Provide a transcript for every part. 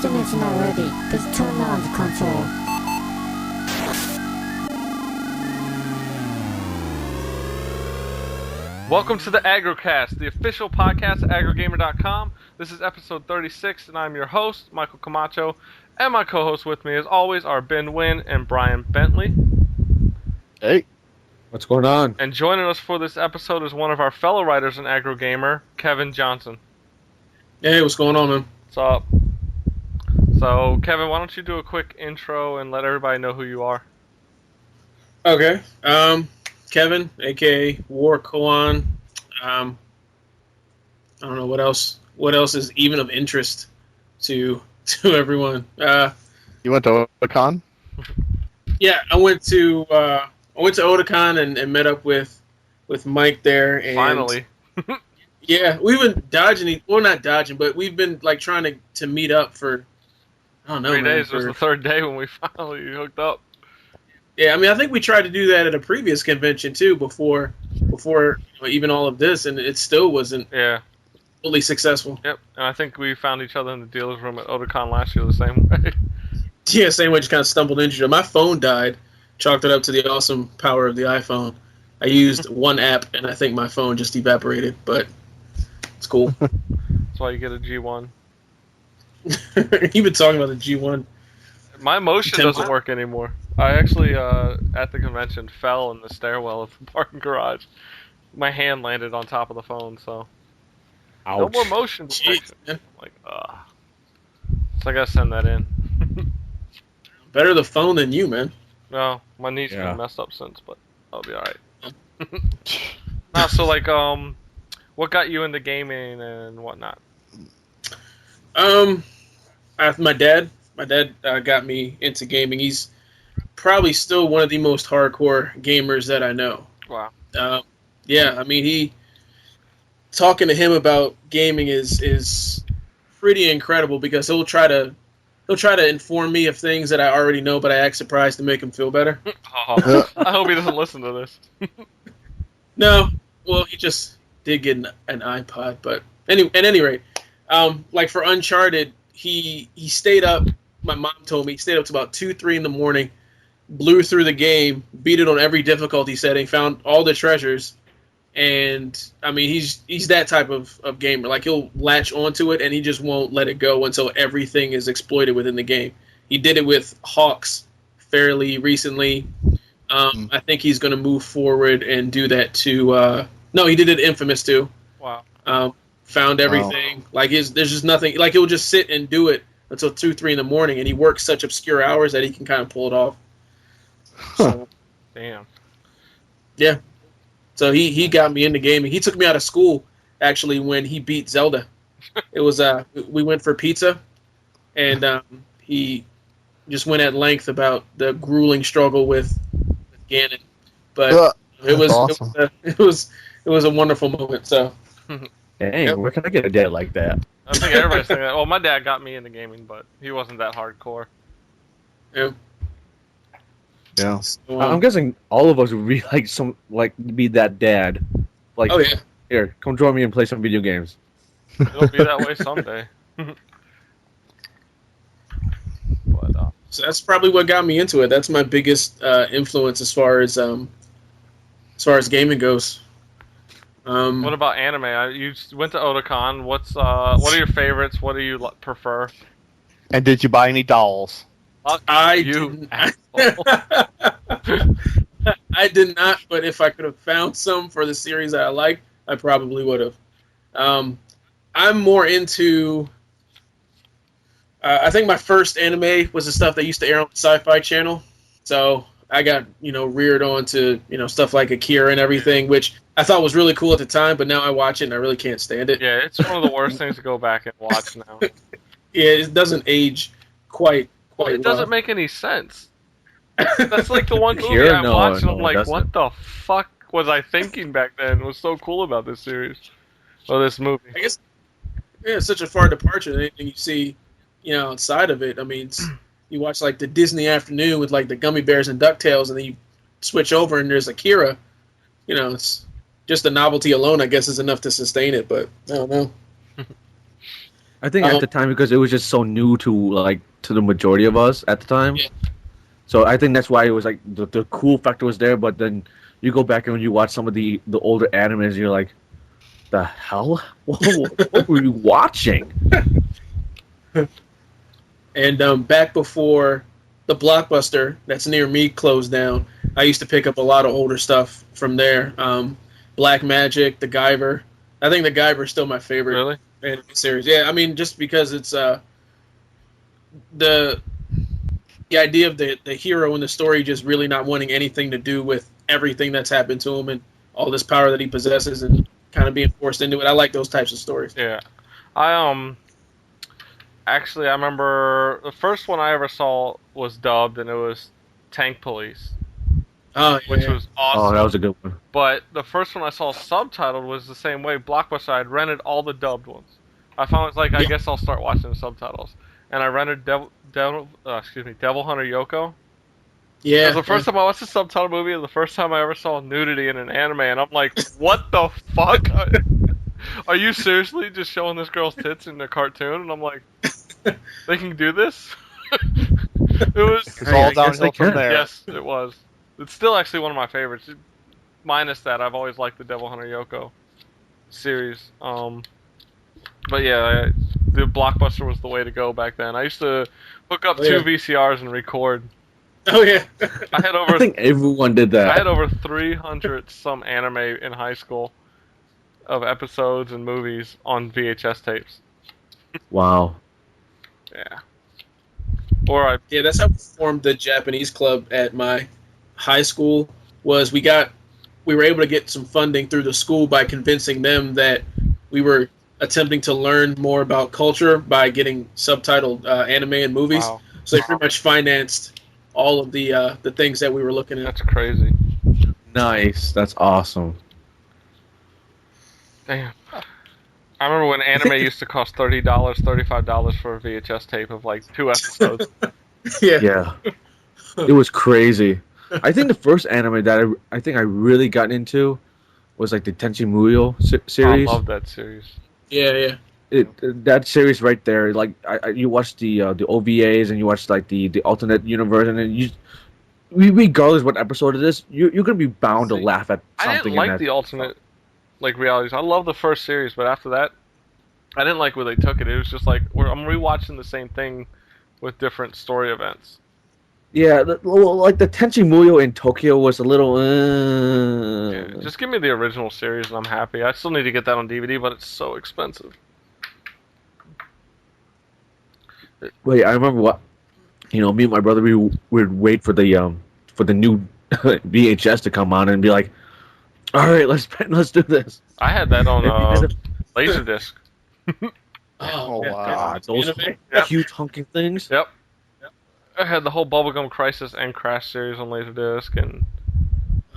instruments are not ready. Please turn on the console. Welcome to the AggroCast, the official podcast at Aggrogamer.com. This is episode 36, and I'm your host, Michael Camacho. And my co-hosts with me, as always, are Ben Wynn and Brian Bentley. Hey, what's going on? And joining us for this episode is one of our fellow writers in AggroGamer, Kevin Johnson. Hey, what's going on, man? What's up? So, Kevin, why don't you do a quick intro and let everybody know who you are? Okay. Kevin, aka WarKOAN. I don't know what else. What else is even of interest to everyone? You went to WarKOAN? Yeah, I went to WarKOAN and met up with Mike there. And Finally. yeah, we've been dodging. Well, not dodging, but we've been like trying to meet up for I don't know. 3 man, days was the third day when we finally hooked up. Yeah, I mean, I think we tried to do that at a previous convention too, before even all of this, and it still wasn't fully successful. Yep, and I think we found each other in the dealer's room at WarKOAN last year the same way. Yeah, same way. Just kind of stumbled into it. My phone died. Chalked it up to the awesome power of the iPhone. I used one app, and I think my phone just evaporated. But it's cool. That's why you get a G1. You've been talking about the G1. My motion doesn't work anymore. I actually, at the convention, fell in the stairwell of the parking garage. My hand landed on top of the phone, so... Ouch. No more motion detection. Jeez, Like, So I gotta send that in. Better the phone than you, man. No, my knee's been messed up since, but I'll be alright. Nah, so, like, what got you into gaming and whatnot? My dad got me into gaming. He's probably still one of the most hardcore gamers that I know. Wow. Yeah, I mean, talking to him about gaming is pretty incredible because he'll try to inform me of things that I already know, but I act surprised to make him feel better. Oh, I hope he doesn't listen to this. No, well, he just did get an iPod, but at any rate, like for Uncharted, he stayed up. My mom told me he stayed up to about 2-3 in the morning, blew through the game, beat it on every difficulty setting, found all the treasures, and I mean he's that type of gamer. Like he'll latch onto it and he just won't let it go until everything is exploited within the game. He did it with Hawks fairly recently. I think he's going to move forward and do that to. No, he did it Infamous too. Wow. Found everything. Wow. Like there's just nothing. Like he'll just sit and do it until 2-3 in the morning, and he works such obscure hours that he can kind of pull it off. So, damn. Yeah. So he got me into gaming. He took me out of school actually when he beat Zelda. It was we went for pizza, and he just went at length about the grueling struggle with Ganon. But it was awesome. It was a wonderful moment. So. Dang, where can I get a dad like that? I think everybody's thinking that. Well, my dad got me into gaming, but he wasn't that hardcore. Yeah. Yeah. So, I'm guessing all of us would be be that dad. Like, oh yeah. Here, come join me and play some video games. It'll be that way someday. But, so that's probably what got me into it. That's my biggest influence as far as gaming goes. What about anime? You went to WarKOAN. What are your favorites? What do you prefer? And did you buy any dolls? I did not, but if I could have found some for the series that I like, I probably would have. I'm more into... I think my first anime was the stuff that used to air on the Sci-Fi Channel. So I got, reared on to, stuff like Akira and everything, which I thought was really cool at the time, but now I watch it and I really can't stand it. Yeah, it's one of the worst things to go back and watch now. Yeah, it doesn't age quite It doesn't make any sense. That's like the one movie Akira? I watched and I'm like, doesn't. what the fuck was I thinking back then? It was so cool about this series. Or this movie. I guess it's such a far departure than anything you see, outside of it. I mean, you watch like the Disney afternoon with like the Gummy Bears and DuckTales, and then you switch over and there's Akira. It's just the novelty alone, I guess, is enough to sustain it. But I don't know. I think at the time because it was just so new to the majority of us at the time. Yeah. So I think that's why it was like the cool factor was there. But then you go back and you watch some of the older animes, you're like, the hell? What were you watching? And back before the Blockbuster that's near me closed down, I used to pick up a lot of older stuff from there. Black Magic, The Guyver. I think The Guyver is still my favorite Really? anime series. Yeah, I mean, just because it's the idea of the hero in the story just really not wanting anything to do with everything that's happened to him and all this power that he possesses and kind of being forced into it. I like those types of stories. Yeah. Actually, I remember the first one I ever saw was dubbed, and it was Tank Police, Oh, which yeah. was awesome. Oh, that was a good one. But the first one I saw subtitled was the same way. Blockbuster, I'd rented all the dubbed ones. I found it's like, I guess I'll start watching the subtitles. And I rented Devil Hunter Yoko. Yeah. It was the first time I watched a subtitle movie, and the first time I ever saw nudity in an anime, and I'm like, what the fuck? Are you seriously just showing this girl's tits in a cartoon? And I'm like, they can do this? It was... It's all downhill from there. Yes, it was. It's still actually one of my favorites. Minus that, I've always liked the Devil Hunter Yoko series. But yeah, the Blockbuster was the way to go back then. I used to hook up two VCRs and record. Oh, yeah. I think everyone did that. I had over 300 some anime in high school of episodes and movies on VHS tapes. Wow. Yeah. Or Yeah, that's how we formed the Japanese club at my high school. Was we were able to get some funding through the school by convincing them that we were attempting to learn more about culture by getting subtitled anime and movies. Wow. So they pretty much financed all of the things that we were looking at. That's crazy. Nice. That's awesome. Damn. I remember when anime used to cost $30, $35 for a VHS tape of like 2 episodes. Yeah. It was crazy. I think the first anime that I think I really got into was like the Tenchi Muyo series. I love that series. Yeah. That series right there, like you watch the OVAs and you watch like the alternate universe, and then regardless what episode it is, you're gonna be bound to laugh at something. I didn't like the alternate realities. I love the first series, but after that, I didn't like where they took it. It was just like I'm rewatching the same thing with different story events. Yeah, like the Tenchi Muyo in Tokyo was a little. Yeah, just give me the original series and I'm happy. I still need to get that on DVD, but it's so expensive. Wait, I remember me and my brother, we would wait for the new VHS to come on and be like, all right, let's do this. I had that on Laserdisc. Oh, God, those huge hunking things. Yep. I had the whole Bubblegum Crisis and Crash series on Laserdisc, and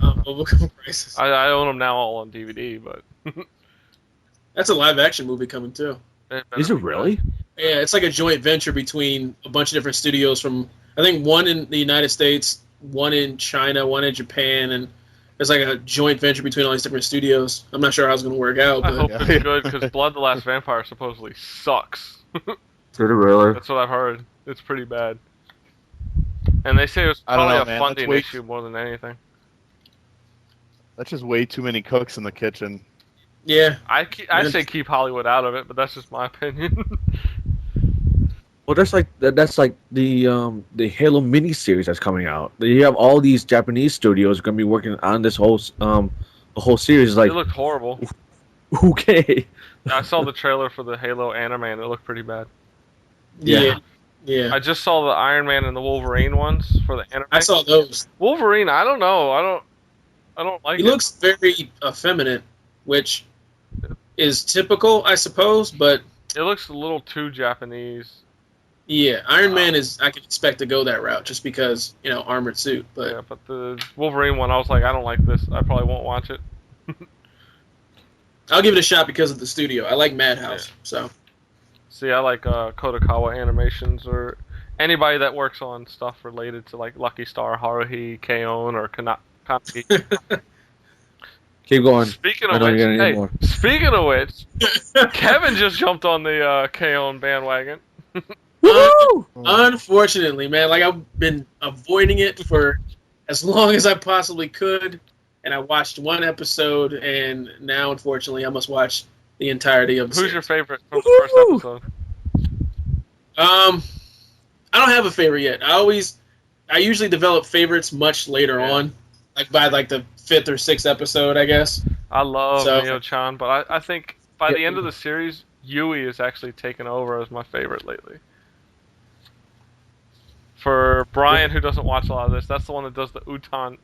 Bubblegum Crisis. I own them now all on DVD, but That's a live action movie coming too. Is it really? Yeah, it's like a joint venture between a bunch of different studios from, I think, one in the United States, one in China, one in Japan, and it's like a joint venture between all these different studios. I'm not sure how it's going to work out. I But hope it's good, because Blood the Last Vampire supposedly sucks. Did it really? That's what I've heard. It's pretty bad. And they say it was probably a funding issue more than anything. That's just way too many cooks in the kitchen. yeah, I say keep Hollywood out of it, but that's just my opinion. Well, that's like the Halo miniseries that's coming out. You have all these Japanese studios going to be working on this whole the whole series. Like, It looked horrible. okay. I saw the trailer for the Halo anime, and it looked pretty bad. yeah. I just saw the Iron Man and the Wolverine ones for the anime. I saw those. Wolverine, I don't know. I don't like He it. looks very effeminate, which is typical, I suppose. But It looks a little too Japanese. yeah, Iron Man I can expect to go that route just because armored suit. But Yeah, but the Wolverine one, I was like, I don't like this. I probably won't watch it. I'll give it a shot because of the studio. I like Madhouse, so. See, I like Kodokawa Animations, or anybody that works on stuff related to like Lucky Star, Haruhi, K-On!, or Kaneki. Keep going. Speaking I of know which, you're gonna need hey, more. speaking of which, Kevin just jumped on the KON bandwagon. Woo! Unfortunately, man, like I've been avoiding it for as long as I possibly could, and I watched one episode, and now unfortunately I must watch the entirety of the Who's your series. favorite from the first Woo-hoo! episode? I don't have a favorite yet. I usually develop favorites much later Yeah. on, like by like the 5th or 6th episode, I guess. I love So- Mio-chan, but I think by Yeah. the end of the series, Yui is actually taken over as my favorite lately. For Brian, who doesn't watch a lot of this, that's the one that does the utan.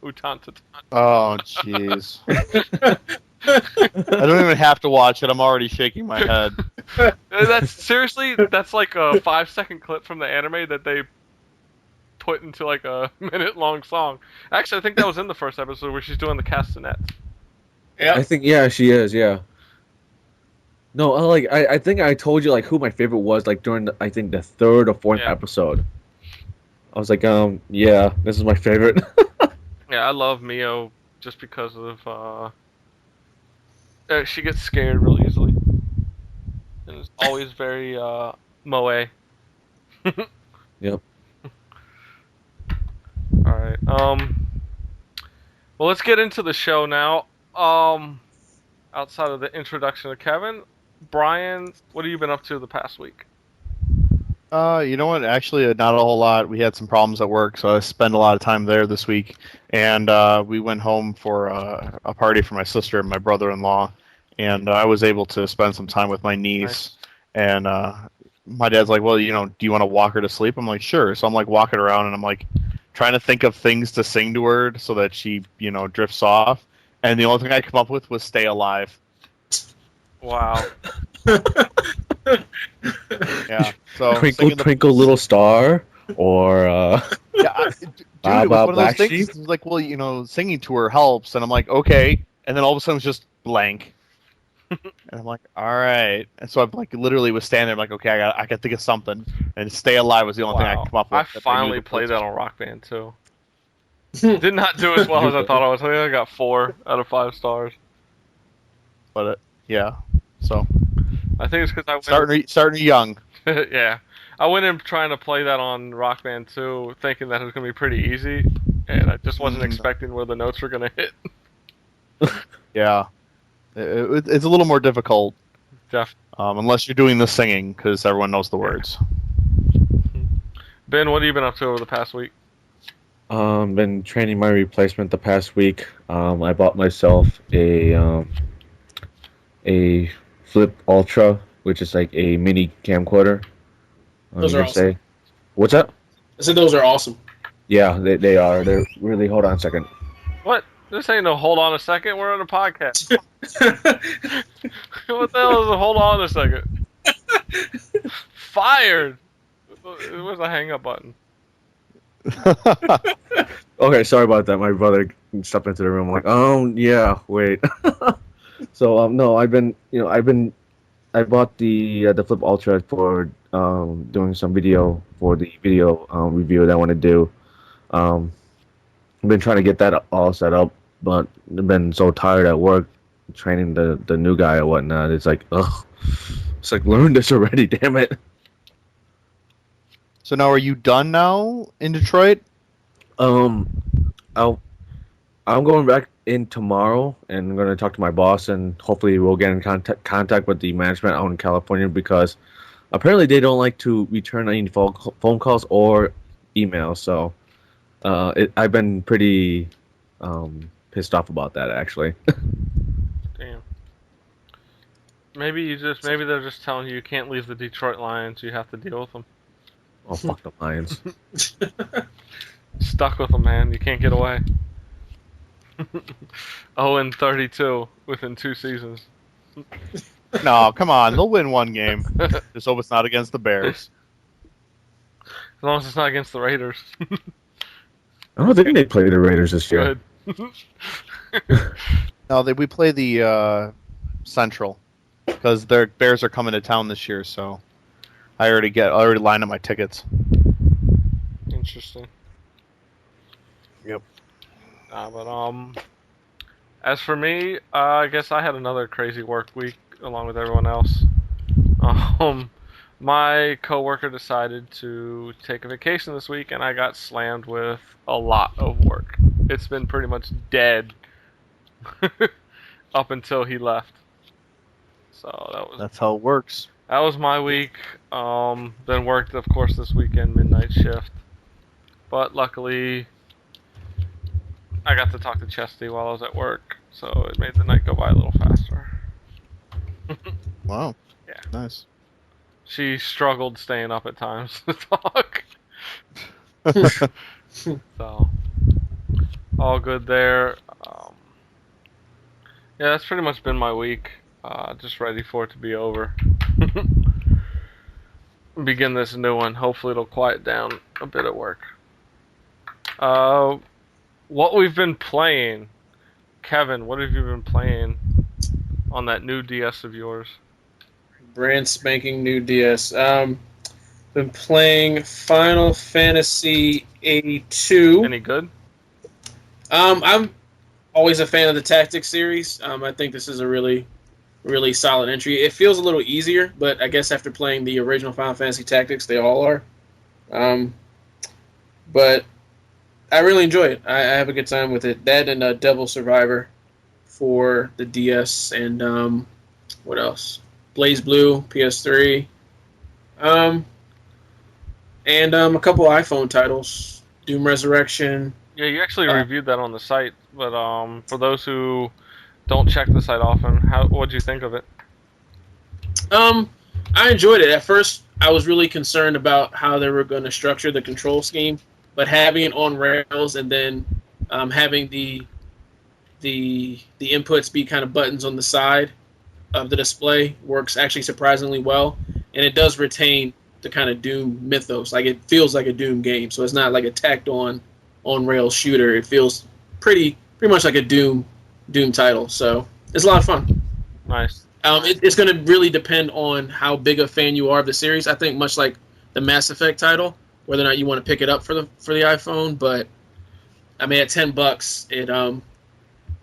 Oh, jeez. I don't even have to watch it. I'm already shaking my head. That's seriously, that's like a 5-second clip from the anime that they put into like a minute-long song. Actually, I think that was in the first episode where she's doing the castanets. Yeah. I think she is. Yeah. No, I think I told you like who my favorite was like during I think the 3rd or 4th Yeah. episode. I was like, yeah, this is my favorite. Yeah, I love Mio just because of she gets scared real easily. And it's always very moe. Yep. Alright, well, let's get into the show now. Outside of the introduction of Kevin, Brian, what have you been up to the past week? You know what? Actually, not a whole lot. We had some problems at work, so I spent a lot of time there this week. And we went home for a party for my sister and my brother-in-law. And I was able to spend some time with my niece. Nice. And my dad's like, well, do you want to walk her to sleep? I'm like, sure. So I'm like walking around, and I'm like trying to think of things to sing to her so that she, drifts off. And the only thing I come up with was "Stay Alive." Wow. Yeah. So Twinkle, singing the- twinkle, little star, or Yeah, dude, How it was about one of those Black things. Sheep? It was like, well, singing to her helps, and I'm like, okay, and then all of a sudden it's just blank, and I'm like, all right, and so I'm like, literally was standing there, like, okay, I got to think of something, and "Stay Alive" was the only thing I Wow. could come up with. I that knew finally the played words. that on Rock Band too. Did not do as well as I thought I was. I think I got 4 out of 5 stars. But yeah, so I think it's because I went. starting young. Yeah, I went in trying to play that on Rock Band 2, thinking that it was gonna be pretty easy, and I just wasn't expecting where the notes were gonna hit. Yeah, it's a little more difficult, Jeff, unless you're doing the singing, because everyone knows the words. Ben, what have you been up to over the past week? been training my replacement the past week. I bought myself a Flip Ultra, which is like a mini camcorder. Those are you awesome. say. What's up? I said those are awesome. Yeah, they are. They're really. Hold on a second. What? This ain't no hold on a second. We're on a podcast. What the hell is a hold on a second? Fired. Where's the hang up button? Okay, sorry about that. My brother stepped into the room. I'm like, yeah, wait. So, no, I bought the Flip Ultra for doing some video for the video review that I want to do. I've been trying to get that all set up, but I've been so tired at work training the new guy or whatnot. It's like, ugh. It's like, learn this already, damn it. So now, are you done now in Detroit? I'm going back in tomorrow, and I'm going to talk to my boss, and hopefully we'll get in contact with the management out in California, because apparently they don't like to return any phone calls or emails. So I've been pretty pissed off about that, actually. Damn. Maybe they're just telling you can't leave the Detroit Lions. You have to deal with them. Oh, fuck the Lions. Stuck with them, man. You can't get away. 0-32 within 2 seasons. No, come on, they'll win one game. Just hope it's not against the Bears. As long as it's not against the Raiders. I don't think they play the Raiders this year. Good. No, we play the Central, because their Bears are coming to town this year. So I already lined up my tickets. Interesting. Yep. But As for me, I guess I had another crazy work week along with everyone else. My coworker decided to take a vacation this week, and I got slammed with a lot of work. It's been pretty much dead up until he left. So That's how it works. that was my week. Then worked, of course, this weekend midnight shift. But luckily, I got to talk to Chesty while I was at work, so it made the night go by a little faster. Wow. Yeah. Nice. She struggled staying up at times to talk. So, all good there. Yeah, that's pretty much been my week. Just ready for it to be over. Begin this new one. Hopefully it'll quiet down a bit at work. What we've been playing. Kevin, what have you been playing on that new DS of yours? Brand spanking new DS. Been playing Final Fantasy 82. Any good? I'm always a fan of the Tactics series. I think this is a really, really solid entry. It feels a little easier, but I guess after playing the original Final Fantasy Tactics, they all are. But I really enjoy it. I have a good time with it. That and Devil Survivor for the DS, and what else? Blaze Blue, PS3. And a couple iPhone titles. Doom Resurrection. Yeah, you actually reviewed that on the site, but for those who don't check the site often, what'd you think of it? I enjoyed it. At first, I was really concerned about how they were going to structure the control scheme, but having it on rails and then having the inputs be kind of buttons on the side of the display works actually surprisingly well, and it does retain the kind of Doom mythos. Like, it feels like a Doom game, so it's not like a tacked on rails shooter. It feels pretty much like a Doom title. So it's a lot of fun. Nice. It's going to really depend on how big a fan you are of the series. I think much like the Mass Effect title, whether or not you want to pick it up for the iPhone. But I mean, at $10,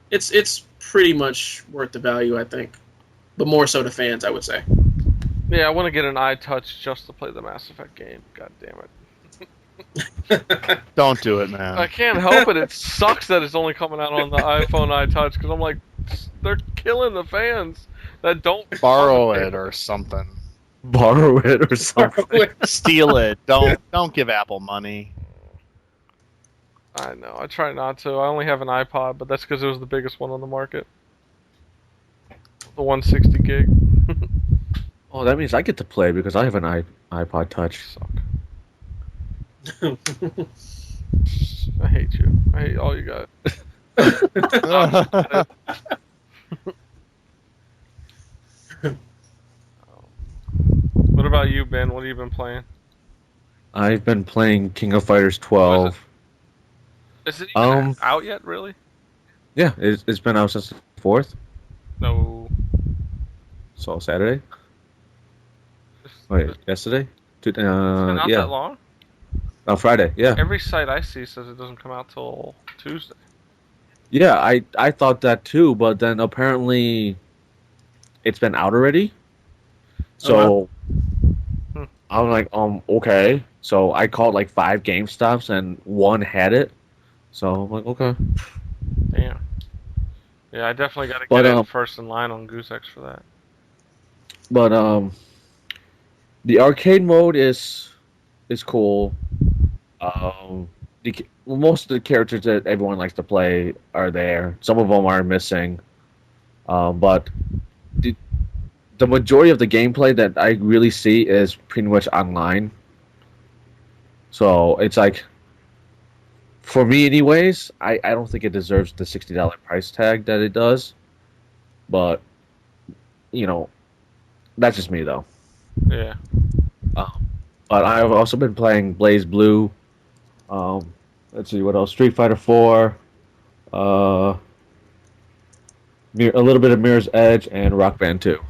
it's pretty much worth the value, I think. But more so to fans, I would say. Yeah, I want to get an iTouch just to play the Mass Effect game. God damn it. Don't do it, man. I can't help it. It sucks that it's only coming out on the iPhone iTouch, because I'm like, they're killing the fans that don't Borrow it or something. Borrow it or something. Steal it. Don't give Apple money. I know. I try not to. I only have an iPod, but that's because it was the biggest one on the market. The 160 gig. Oh, that means I get to play because I have an iPod Touch. Suck. I hate you. I hate all you guys. What about you, Ben? What have you been playing? I've been playing King of Fighters 12. Is it even out yet, really? Yeah, it's been out since the 4th. No. So Saturday? Wait, yesterday? It's been out Yeah. that long? Oh, Friday, yeah. Every site I see says it doesn't come out till Tuesday. Yeah, I thought that too, but then apparently it's been out already. So I'm like, okay. So I called like 5 GameStops and one had it. So I'm like, okay. Damn. Yeah, I definitely got to get in first in line on GooseX for that. But the arcade mode is cool. Most of the characters that everyone likes to play are there. Some of them are missing. But the majority of the gameplay that I really see is pretty much online. So it's like, for me anyways, I don't think it deserves the $60 price tag that it does. But, you know, that's just me though. Yeah. But I've also been playing Blaze Blue. Let's see what else. Street Fighter 4. A little bit of Mirror's Edge and Rock Band 2.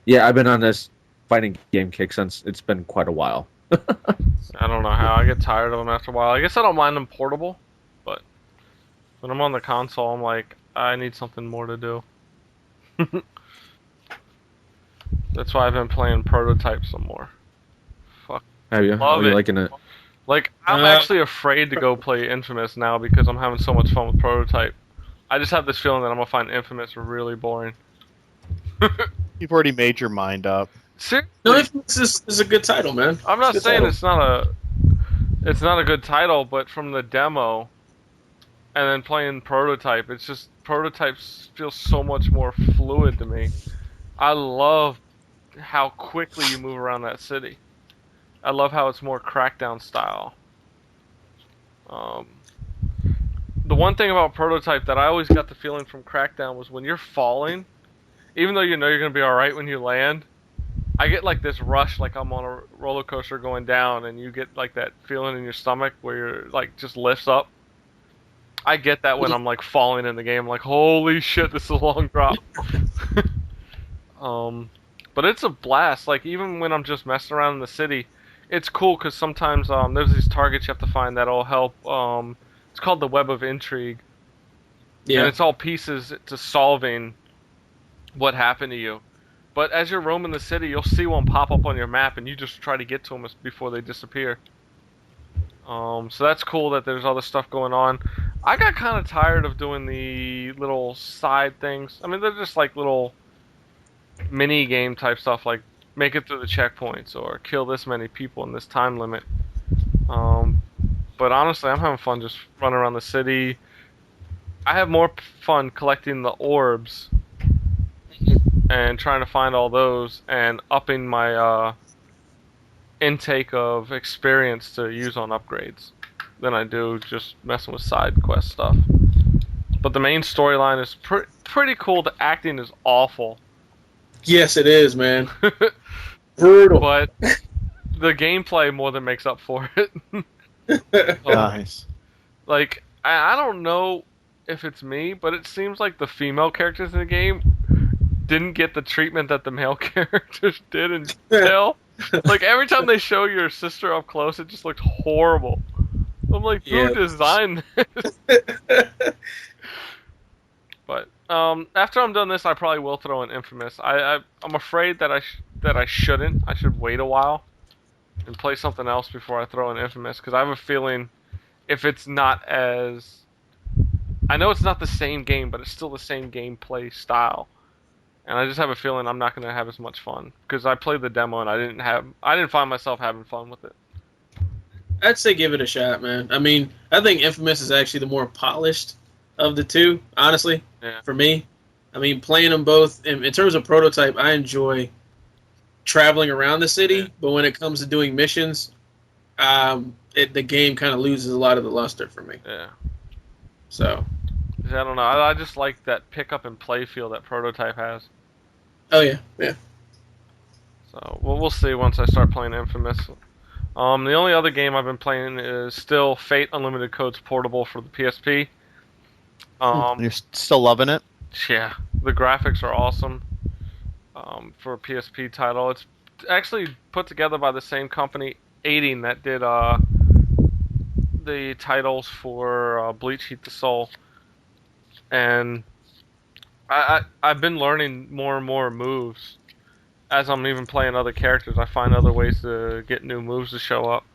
Yeah, I've been on this fighting game kick since it's been quite a while. I don't know how. I get tired of them after a while. I guess I don't mind them portable, but When I'm on the console, I'm like, I need something more to do. That's why I've been playing Prototype some more. Fuck. Have you? Love Are you it. liking it? Like, I'm actually afraid to go play Infamous now because I'm having so much fun with Prototype. I just have this feeling that I'm gonna find Infamous really boring. You've already made your mind up. Seriously, No, Infamous is a good title, man. I'm not It's a saying good it's not a good title, but from the demo and then playing Prototype, it's just Prototypes feels so much more fluid to me. I love how quickly you move around that city. I love how it's more Crackdown style. The one thing about Prototype that I always got the feeling from Crackdown was when you're falling, even though you know you're going to be alright when you land, I get like this rush like I'm on a roller coaster going down, and you get like that feeling in your stomach where you're like just lifts up. I get that when I'm like falling in the game, like holy shit, this is a long drop. But it's a blast. Like even when I'm just messing around in the city, it's cool because sometimes there's these targets you have to find that'll help. It's called the Web of Intrigue, and it's all pieces to solving what happened to you. But as you're roaming the city, you'll see one pop up on your map, and you just try to get to them before they disappear. So that's cool that there's other stuff going on. I got kind of tired of doing the little side things. I mean, they're just like little mini game type stuff, like make it through the checkpoints or kill this many people in this time limit. But honestly, I'm having fun just running around the city. I have more fun collecting the orbs and trying to find all those and upping my intake of experience to use on upgrades than I do just messing with side quest stuff. But the main storyline is pretty cool. The acting is awful. Yes, it is, man. Brutal. But the gameplay more than makes up for it. Nice. Like, I don't know if it's me, but it seems like the female characters in the game didn't get the treatment that the male characters did in Tale. Like, every time they show your sister up close, it just looked horrible. I'm like, who designed this? But after I'm done this, I probably will throw in Infamous. I'm afraid that I shouldn't. I should wait a while and play something else before I throw in Infamous, because I have a feeling if it's not as... I know it's not the same game, but it's still the same gameplay style. And I just have a feeling I'm not going to have as much fun, because I played the demo and I didn't find myself having fun with it. I'd say give it a shot, man. I mean, I think Infamous is actually the more polished of the two, honestly, for me. I mean, playing them both, in terms of Prototype, I enjoy traveling around the city, but when it comes to doing missions, the game kind of loses a lot of the luster for me. Yeah. So. I don't know. I just like that pick up and play feel that Prototype has. Oh, yeah, yeah. So, we'll see once I start playing Infamous. The only other game I've been playing is still Fate Unlimited Codes Portable for the PSP. You're still loving it? Yeah, the graphics are awesome for a PSP title. It's actually put together by the same company, 18, that did the titles for Bleach Heat the Soul. And I've been learning more and more moves. As I'm even playing other characters, I find other ways to get new moves to show up.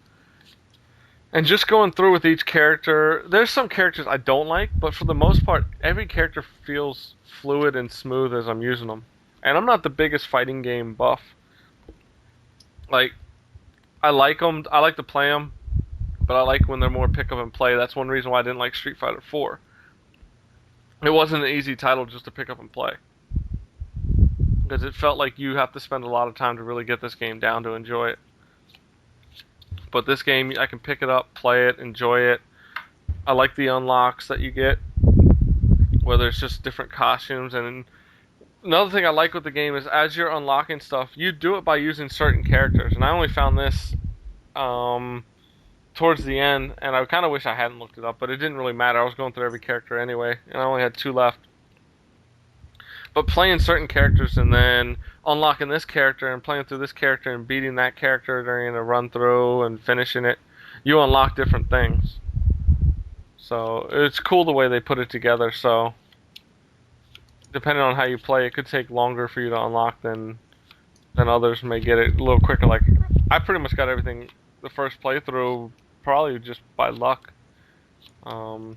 And just going through with each character, there's some characters I don't like, but for the most part, every character feels fluid and smooth as I'm using them. And I'm not the biggest fighting game buff. Like, I like them, I like to play them, but I like when they're more pick up and play. That's one reason why I didn't like Street Fighter 4. It wasn't an easy title just to pick up and play. Because it felt like you have to spend a lot of time to really get this game down to enjoy it. But this game, I can pick it up, play it, enjoy it. I like the unlocks that you get, whether it's just different costumes. And another thing I like with the game is as you're unlocking stuff, you do it by using certain characters. And I only found this towards the end, and I kind of wish I hadn't looked it up, but it didn't really matter. I was going through every character anyway, and I only had 2 left. But playing certain characters and then unlocking this character and playing through this character and beating that character during a run through and finishing it, you unlock different things. So it's cool the way they put it together. So depending on how you play, it could take longer for you to unlock than others may get it a little quicker. Like I pretty much got everything the first playthrough probably just by luck. Because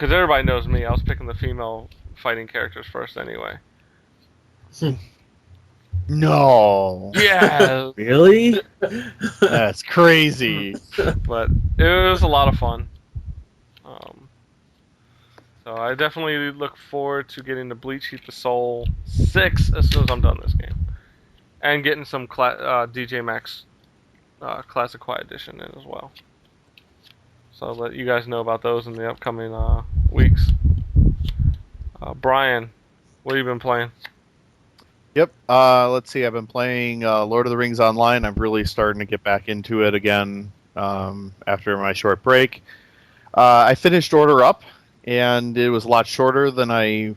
everybody knows me. I was picking the female fighting characters first anyway. No. Yeah. Really? That's crazy. But it was a lot of fun. So I definitely look forward to getting the Bleach Heat the Soul 6 as soon as I'm done this game. And getting some DJ Max Classic Quiet Edition in as well. So I'll let you guys know about those in the upcoming weeks. Brian, what have you been playing? Yep. Let's see. I've been playing Lord of the Rings Online. I'm really starting to get back into it again after my short break. I finished Order Up, and it was a lot shorter than I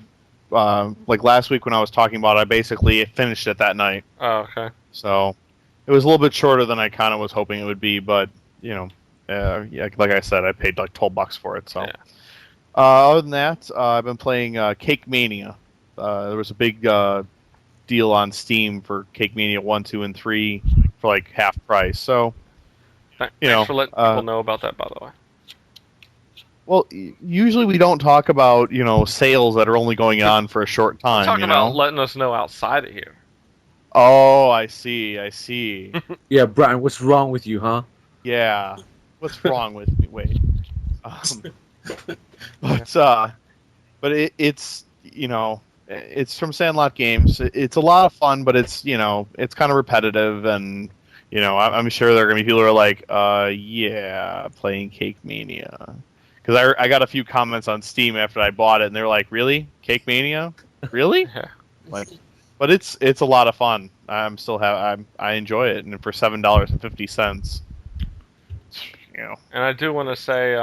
like last week when I was talking about it. I basically finished it that night. Oh, okay. So it was a little bit shorter than I kind of was hoping it would be, but you know, yeah, like I said, I paid like $12 for it. So Yeah. other than that, I've been playing Cake Mania. There was a big deal on Steam for Cake Mania 1, 2, and 3 for like half price. So Thanks for letting people know about that, by the way. Well, usually we don't talk about, sales that are only going on for a short time. Talking about letting us know outside of here. Oh, I see. Yeah, Brian, what's wrong with you, huh? Yeah. What's wrong with me? Wait. But it's it's from Sandlot Games. It's a lot of fun, but it's it's kind of repetitive, and I'm sure there are gonna be people who are like, yeah, playing Cake Mania. Because I got a few comments on Steam after I bought it, and they're like, "Really, Cake Mania? Really?" Yeah. But it's a lot of fun. I enjoy it, and for $7.50, And I do want to say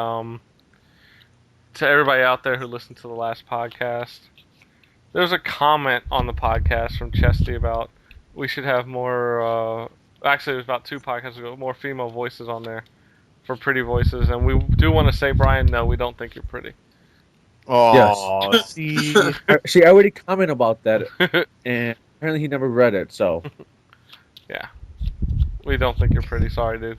to everybody out there who listened to the last podcast, there was a comment on the podcast from Chesty about we should have more. Actually, it was about 2 podcasts ago, more female voices on there. For pretty voices, and we do want to say, Brian, no, we don't think you're pretty. oh, Yes. see, See, I already commented about that, and apparently he never read it, so. Yeah. We don't think you're pretty. Sorry, dude.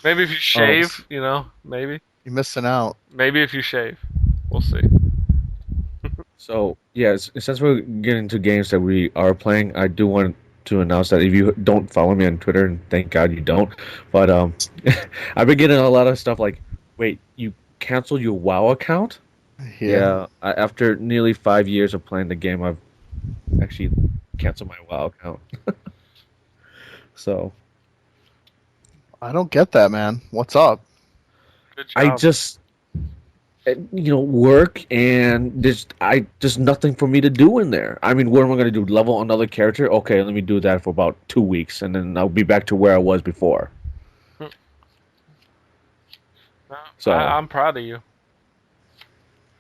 Maybe if you shave, maybe. you're missing out. Maybe if you shave. We'll see. So, yeah, since we're getting into games that we are playing, I do want to announce that if you don't follow me on Twitter, and thank God you don't, but I've been getting a lot of stuff like, wait, you canceled your WoW account? Yeah, after nearly 5 years of playing the game, I've actually canceled my WoW account. So I don't get that, man. What's up? Good job. I just work, and there's just nothing for me to do in there. I mean, what am I going to do? Level another character? Okay, let me do that for about 2 weeks, and then I'll be back to where I was before. So I'm proud of you.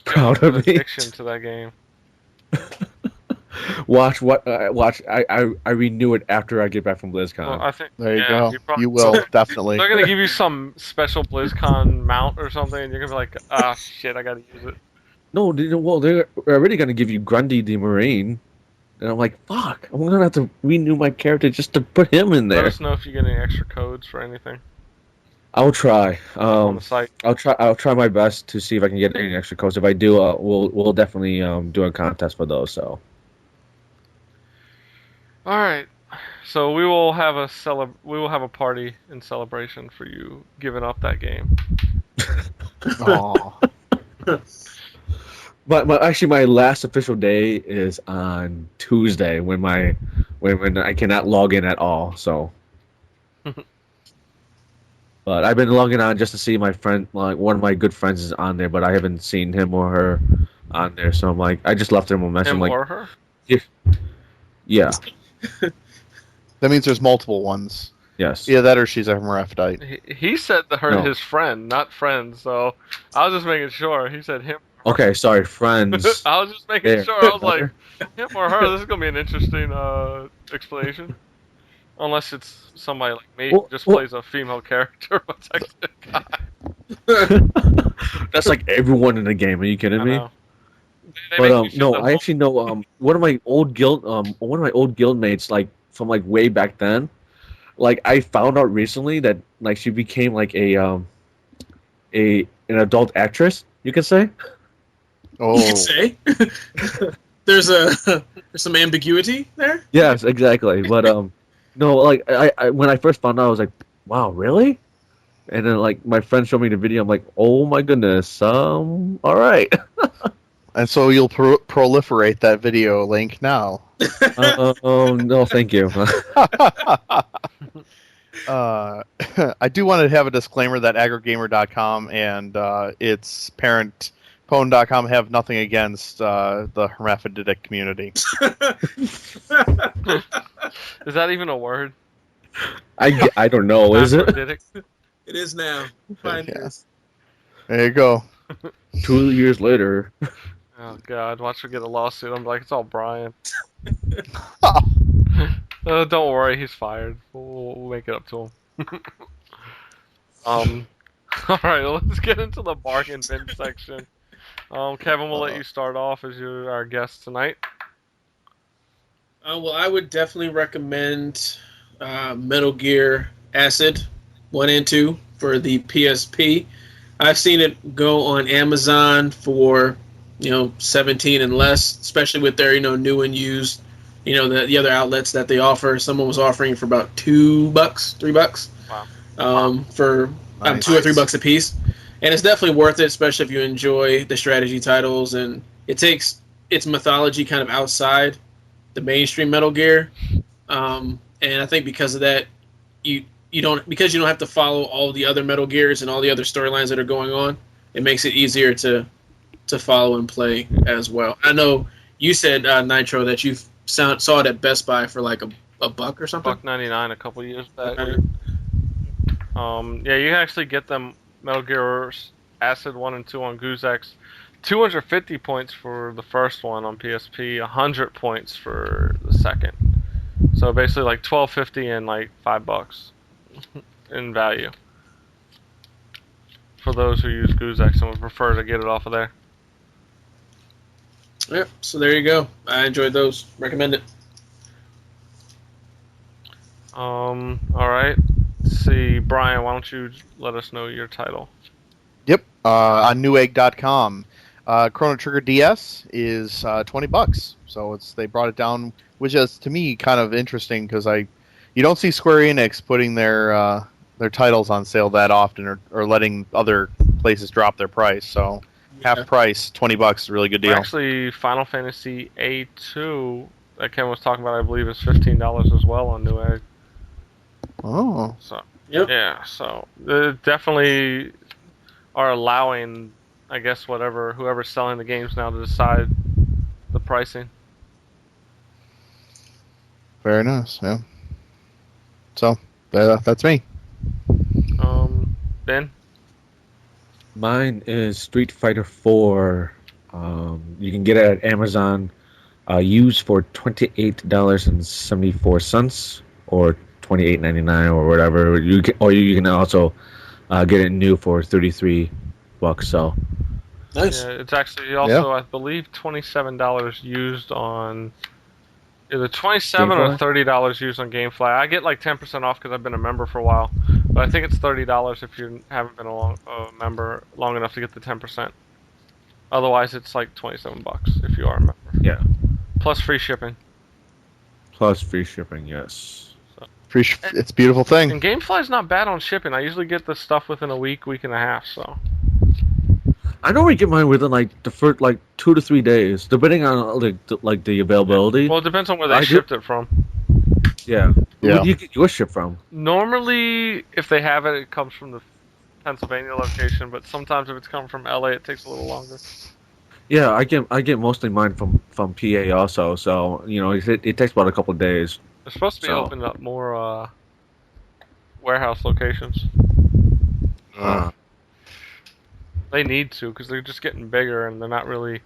Proud of me. Addiction to that game. Watch. I renew it after I get back from BlizzCon. Well, I think There you yeah, go. probably- You will definitely. They're gonna give you some special BlizzCon mount or something, and you're gonna be like, ah, shit, I gotta use it. No, they're already going to give you Grundy the Marine. And I'm like, fuck, I'm going to have to renew my character just to put him in Let there. us know if you get any extra codes for anything I'll try. on the site. I'll try my best to see if I can get any extra codes. If I do, we'll definitely do a contest for those. So. All right, so we will have a party in celebration for you giving up that game. Aw. But actually, my last official day is on Tuesday when when I cannot log in at all. So. But I've been logging on just to see my friend, like one of my good friends is on there, but I haven't seen him or her on there. So I'm like, I just left him a message. Him like, or her? yeah, That means there's multiple ones. yes. Yeah, that or she's a hermaphrodite. He said to her No. his friend, not friends. So I was just making sure. He said him. Okay, sorry, friends. I was just making There. sure. I was like, him or her. This is gonna be an interesting explanation. Unless it's somebody like me who just Well- plays a female character, but it's actually a guy. That's like everyone in the game. Are you kidding I me? know. They But make you shoot no, them I actually know one of my old guild mates, like from like way back then. Like I found out recently that like she became like an adult actress, you can say. You Oh, could say there's some ambiguity there. Yes, exactly. But no, like I when I first found out, I was like, wow, really? And then like my friend showed me the video. I'm like, oh my goodness. All right. and so you'll proliferate that video link now. Oh no, thank you. I do want to have a disclaimer that aggrogamer.com and its parent pwn.com have nothing against the hermaphroditic community. Is that even a word? I don't know. Is it? Hermaphroditic? It is now. Fine. Yeah. There you go. 2 years later. Oh God! Watch her get a lawsuit. I'm like, it's all Brian. Don't worry, he's fired. We'll make it up to him. All right, let's get into the bargain bin section. Kevin, we'll let you start off as you're our guest tonight. Well, I would definitely recommend Metal Gear Acid 1 and 2 for the PSP. I've seen it go on Amazon for 17 and less, especially with their new and used, the other outlets that they offer. Someone was offering for about $2, $3. Wow. For Nice. $2 or $3 a piece, and it's definitely worth it, especially if you enjoy the strategy titles. And it takes its mythology kind of outside the mainstream Metal Gear, and I think because of that, you don't have to follow all the other Metal Gears and all the other storylines that are going on. It makes it easier to follow and play as well. I know you said Nitro that you saw it at Best Buy for like a buck or something. $1.99 a couple years back. Yeah, you can actually get them Metal Gear Acid 1 and 2 on Goozex. 250 points for the first one on PSP, 100 points for the second. So basically like $12.50 and like $5 in value. For those who use Goozex and would prefer to get it off of there. Yeah, so there you go. I enjoyed those. Recommend it. Alright. Let's see, Brian, why don't you let us know your title? Yep. On newegg.com. Chrono Trigger DS is $20. So they brought it down, which is to me kind of interesting because you don't see Square Enix putting their titles on sale that often or letting other places drop their price. So half price, $20 is a really good deal. Actually, Final Fantasy A2 that Ken was talking about, I believe, is $15 as well on Newegg. Oh. So Yep. yeah, so they definitely are allowing, I guess, whoever's selling the games now to decide the pricing. Very nice, yeah. So, that's me. Ben? Mine is Street Fighter 4. You can get it at Amazon, used for $28.74 or $28.99 or whatever. You can also get it new for $33. So Nice. Yeah, it's actually also, I believe, $27 used on either $27 or $30 used on GameFly. I get like 10% off because I've been a member for a while, but I think it's $30 if you haven't been a member long enough to get the 10%. Otherwise, it's like $27 if you are a member. yeah, Plus free shipping. plus free shipping. Yes. It's a beautiful thing. And GameFly's not bad on shipping. I usually get the stuff within a week and a half. So I normally get mine within like the first 2 to 3 days, depending on the availability. well, it depends on where they shipped it from. Yeah. Yeah. Where do you get your ship from? Normally, if they have it, it comes from the Pennsylvania location. But sometimes if it's coming from LA, it takes a little longer. Yeah, I get mostly mine from PA also. So it takes about a couple of days. They're supposed to be opening up more warehouse locations. They need to because they're just getting bigger and they're not really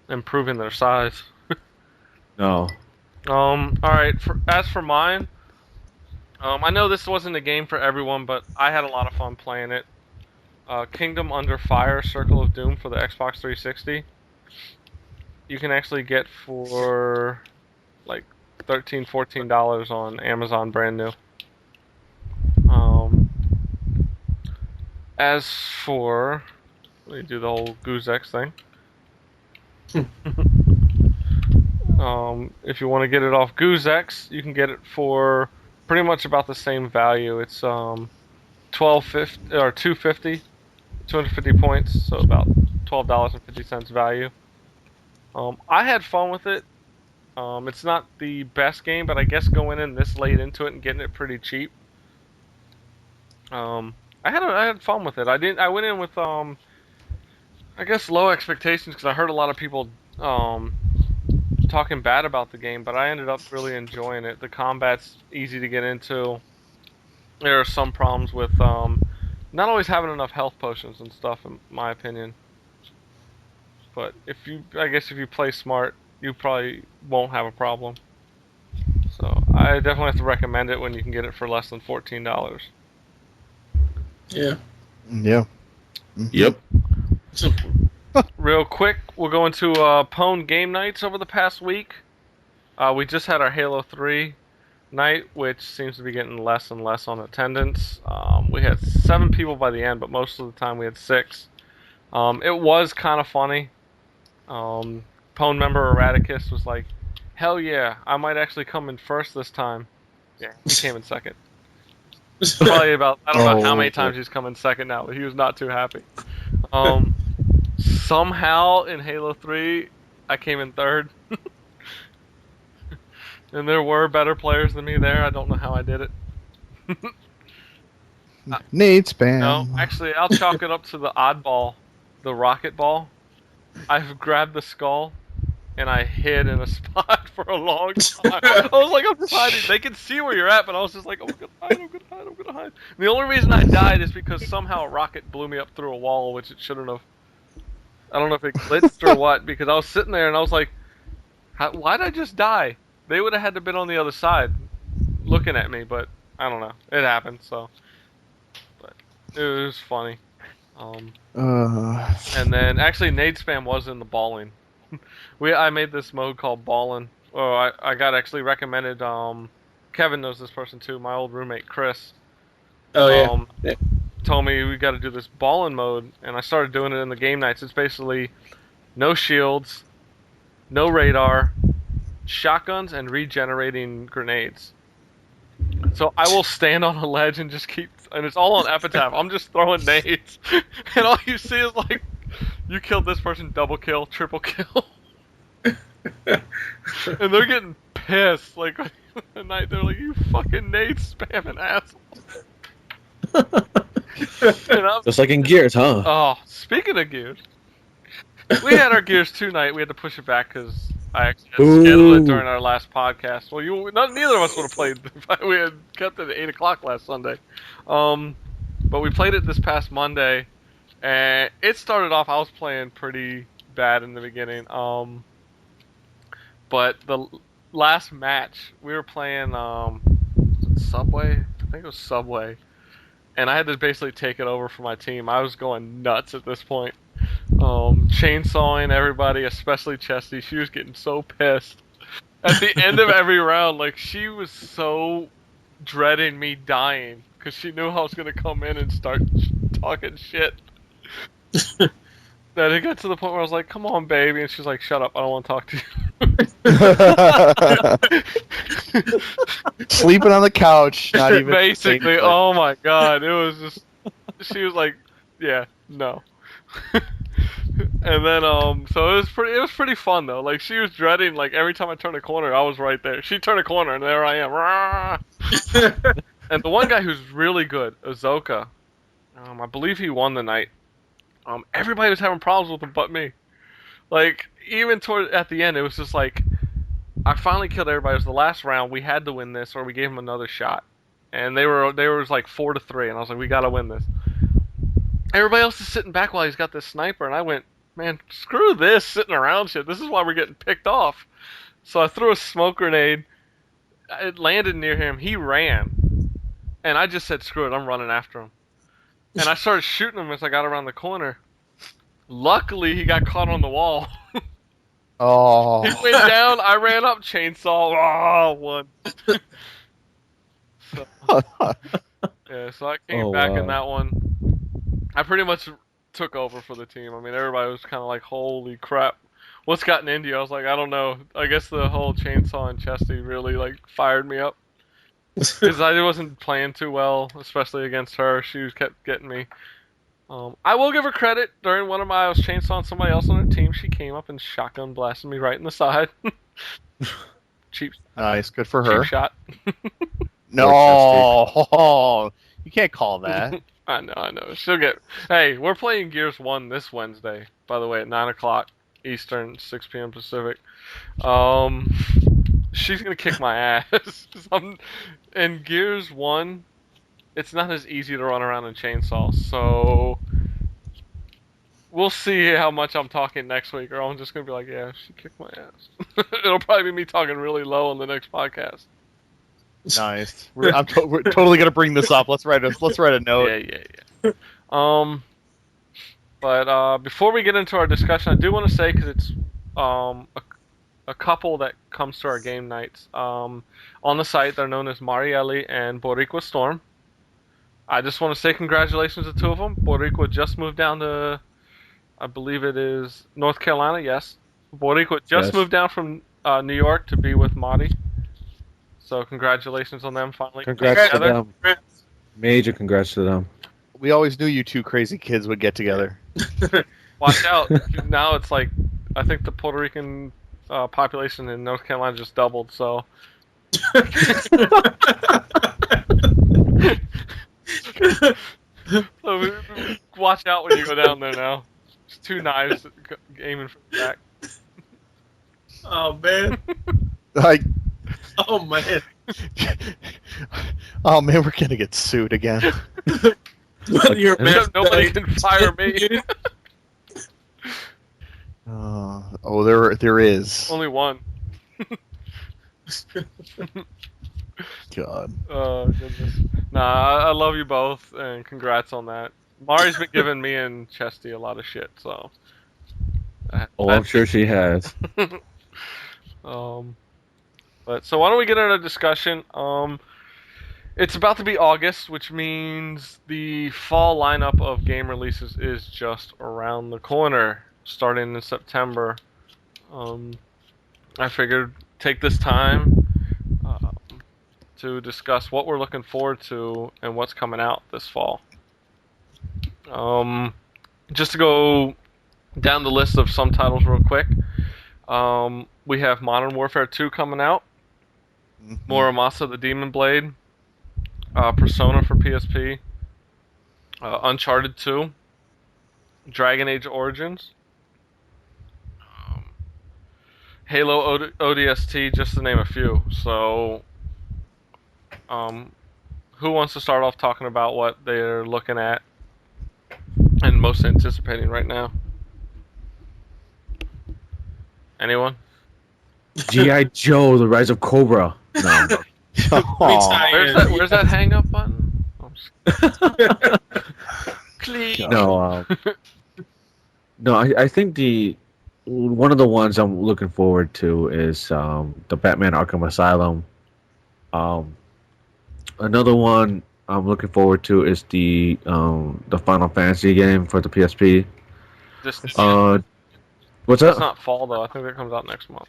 improving their size. No. All right. As for mine, I know this wasn't a game for everyone, but I had a lot of fun playing it. Kingdom Under Fire: Circle of Doom for the Xbox 360. You can actually get for like $13-14 on Amazon, brand new. As for, let me do the whole Goozex thing. If you want to get it off Goozex, you can get it for pretty much about the same value. It's $12.50 or $2.50, 250 points, so about $12.50 value. I had fun with it. It's not the best game, but I guess going in this late into it and getting it pretty cheap. I had fun with it. I went in with I guess low expectations because I heard a lot of people talking bad about the game, but I ended up really enjoying it. The combat's easy to get into. There are some problems with not always having enough health potions and stuff, in my opinion. But I guess if you play smart, you probably won't have a problem. So I definitely have to recommend it when you can get it for less than $14. Yeah. Yeah. Yep. Real quick, we'll go into Pwn game nights over the past week. We just had our Halo 3 night, which seems to be getting less and less on attendance. We had 7 people by the end, but most of the time we had 6. It was kind of funny. Pwn member Erraticus was like, "Hell yeah, I might actually come in first this time." Yeah, he came in second. Probably about, I don't know how many times he's come in second now, but he was not too happy. Somehow in Halo 3, I came in third. And there were better players than me there. I don't know how I did it. Nade spam. No, actually, I'll chalk it up to the oddball, the rocket ball. I've grabbed the skull, and I hid in a spot for a long time. I was like, I'm just hiding. They can see where you're at, but I was just like, I'm gonna hide. And the only reason I died is because somehow a rocket blew me up through a wall, which it shouldn't have. I don't know if it glitched or what, because I was sitting there and I was like, why'd I just die? They would have had to been on the other side looking at me, but I don't know. It happened, so. But it was funny. And then, actually, nade spam was in the balling. I made this mode called Ballin'. Oh, I got actually recommended. Kevin knows this person too. My old roommate Chris. Oh yeah. Told me we got to do this Ballin' mode, and I started doing it in the game nights. It's basically no shields, no radar, shotguns, and regenerating grenades. So I will stand on a ledge and just keep, and it's all on epitaph. I'm just throwing nades, and all you see is like, you killed this person, double kill, triple kill. And they're getting pissed. Like, at night, they're like, you fucking nade spamming asshole. Just like in Gears, huh? Oh, speaking of Gears, we had our Gears 2 night. We had to push it back because I actually had scheduled it during our last podcast. Well, neither of us would have played if we had kept it at 8 o'clock last Sunday. But we played it this past Monday, and it started off, I was playing pretty bad in the beginning. But the last match, we were playing Subway? I think it was Subway. And I had to basically take it over for my team. I was going nuts at this point. Chainsawing everybody, especially Chesty. She was getting so pissed. At the end of every round, like, she was so dreading me dying because she knew I was going to come in and start talking shit. That it got to the point where I was like, come on, baby. And she's like, shut up. I don't want to talk to you. Sleeping on the couch. Not even basically. Oh, my God. It was just... She was like, yeah, no. And then, so it was pretty fun, though. Like, she was dreading, like, every time I turned a corner, I was right there. She'd turn a corner, and there I am. And the one guy who's really good, Azoka, I believe he won the night. Everybody was having problems with him but me. Like, even at the end, it was just like, I finally killed everybody. It was the last round. We had to win this, or we gave him another shot. And they were like 4-3, and I was like, we gotta win this. Everybody else is sitting back while he's got this sniper, and I went, man, screw this sitting around shit. This is why we're getting picked off. So I threw a smoke grenade. It landed near him. He ran. And I just said, screw it, I'm running after him. and I started shooting him as I got around the corner. Luckily, he got caught on the wall. Oh. He went down. I ran up, chainsaw. Oh, one. So, yeah, so I came back in that one. I pretty much took over for the team. I mean, everybody was kind of like, "Holy crap, what's gotten into you?" I was like, "I don't know. I guess the whole chainsaw and Chesty really like fired me up because I wasn't playing too well, especially against her. She kept getting me." I will give her credit. During one of my, I was chainsawing somebody else on her team. She came up and shotgun blasted me right in the side. Cheap. Nice, good for her. Cheap shot. No, you can't call that. I know. She'll get. Hey, we're playing Gears 1 this Wednesday, by the way, at 9 o'clock Eastern, 6 p.m. Pacific. She's gonna kick my ass. In Gears 1, it's not as easy to run around in chainsaw, so we'll see how much I'm talking next week, or I'm just gonna be like, yeah, she kicked my ass. It'll probably be me talking really low on the next podcast. Nice. We're totally gonna bring this up. Let's write a note. Yeah. But before we get into our discussion, I do want to say, because it's a couple that comes to our game nights on the site. They're known as Marielli and Boricua Storm. I just want to say congratulations to the two of them. Boricua just moved down to, I believe it is North Carolina. Yes, Boricua just moved down from New York to be with Mari. So congratulations on them finally. Congrats to them. Major congrats to them. We always knew you two crazy kids would get together. Watch out! Now it's like, I think the Puerto Rican population in North Carolina just doubled. So. So watch out when you go down there now. There's two knives aiming for the back. Oh man. Like. Oh man. Oh man, we're gonna get sued again. Nobody can fire me. There is. Only one. God. Oh goodness. Nah, I love you both, and congrats on that. Mari's been giving me and Chesty a lot of shit, so. I'm sure she has. But so why don't we get into a discussion? It's about to be August, which means the fall lineup of game releases is just around the corner, starting in September. I figured take this time to discuss what we're looking forward to and what's coming out this fall. Just to go down the list of some titles real quick. We have Modern Warfare 2 coming out. Muramasa the Demon Blade. Persona for PSP. Uncharted 2. Dragon Age Origins. Halo ODST, just to name a few. So, who wants to start off talking about what they're looking at and most anticipating right now? Anyone? G.I. Joe, The Rise of Cobra. No. Where's that hang up button? No, I think one of the ones I'm looking forward to is the Batman Arkham Asylum. Another one I'm looking forward to is the Final Fantasy game for the PSP. What's that? It's not fall though. I think that comes out next month.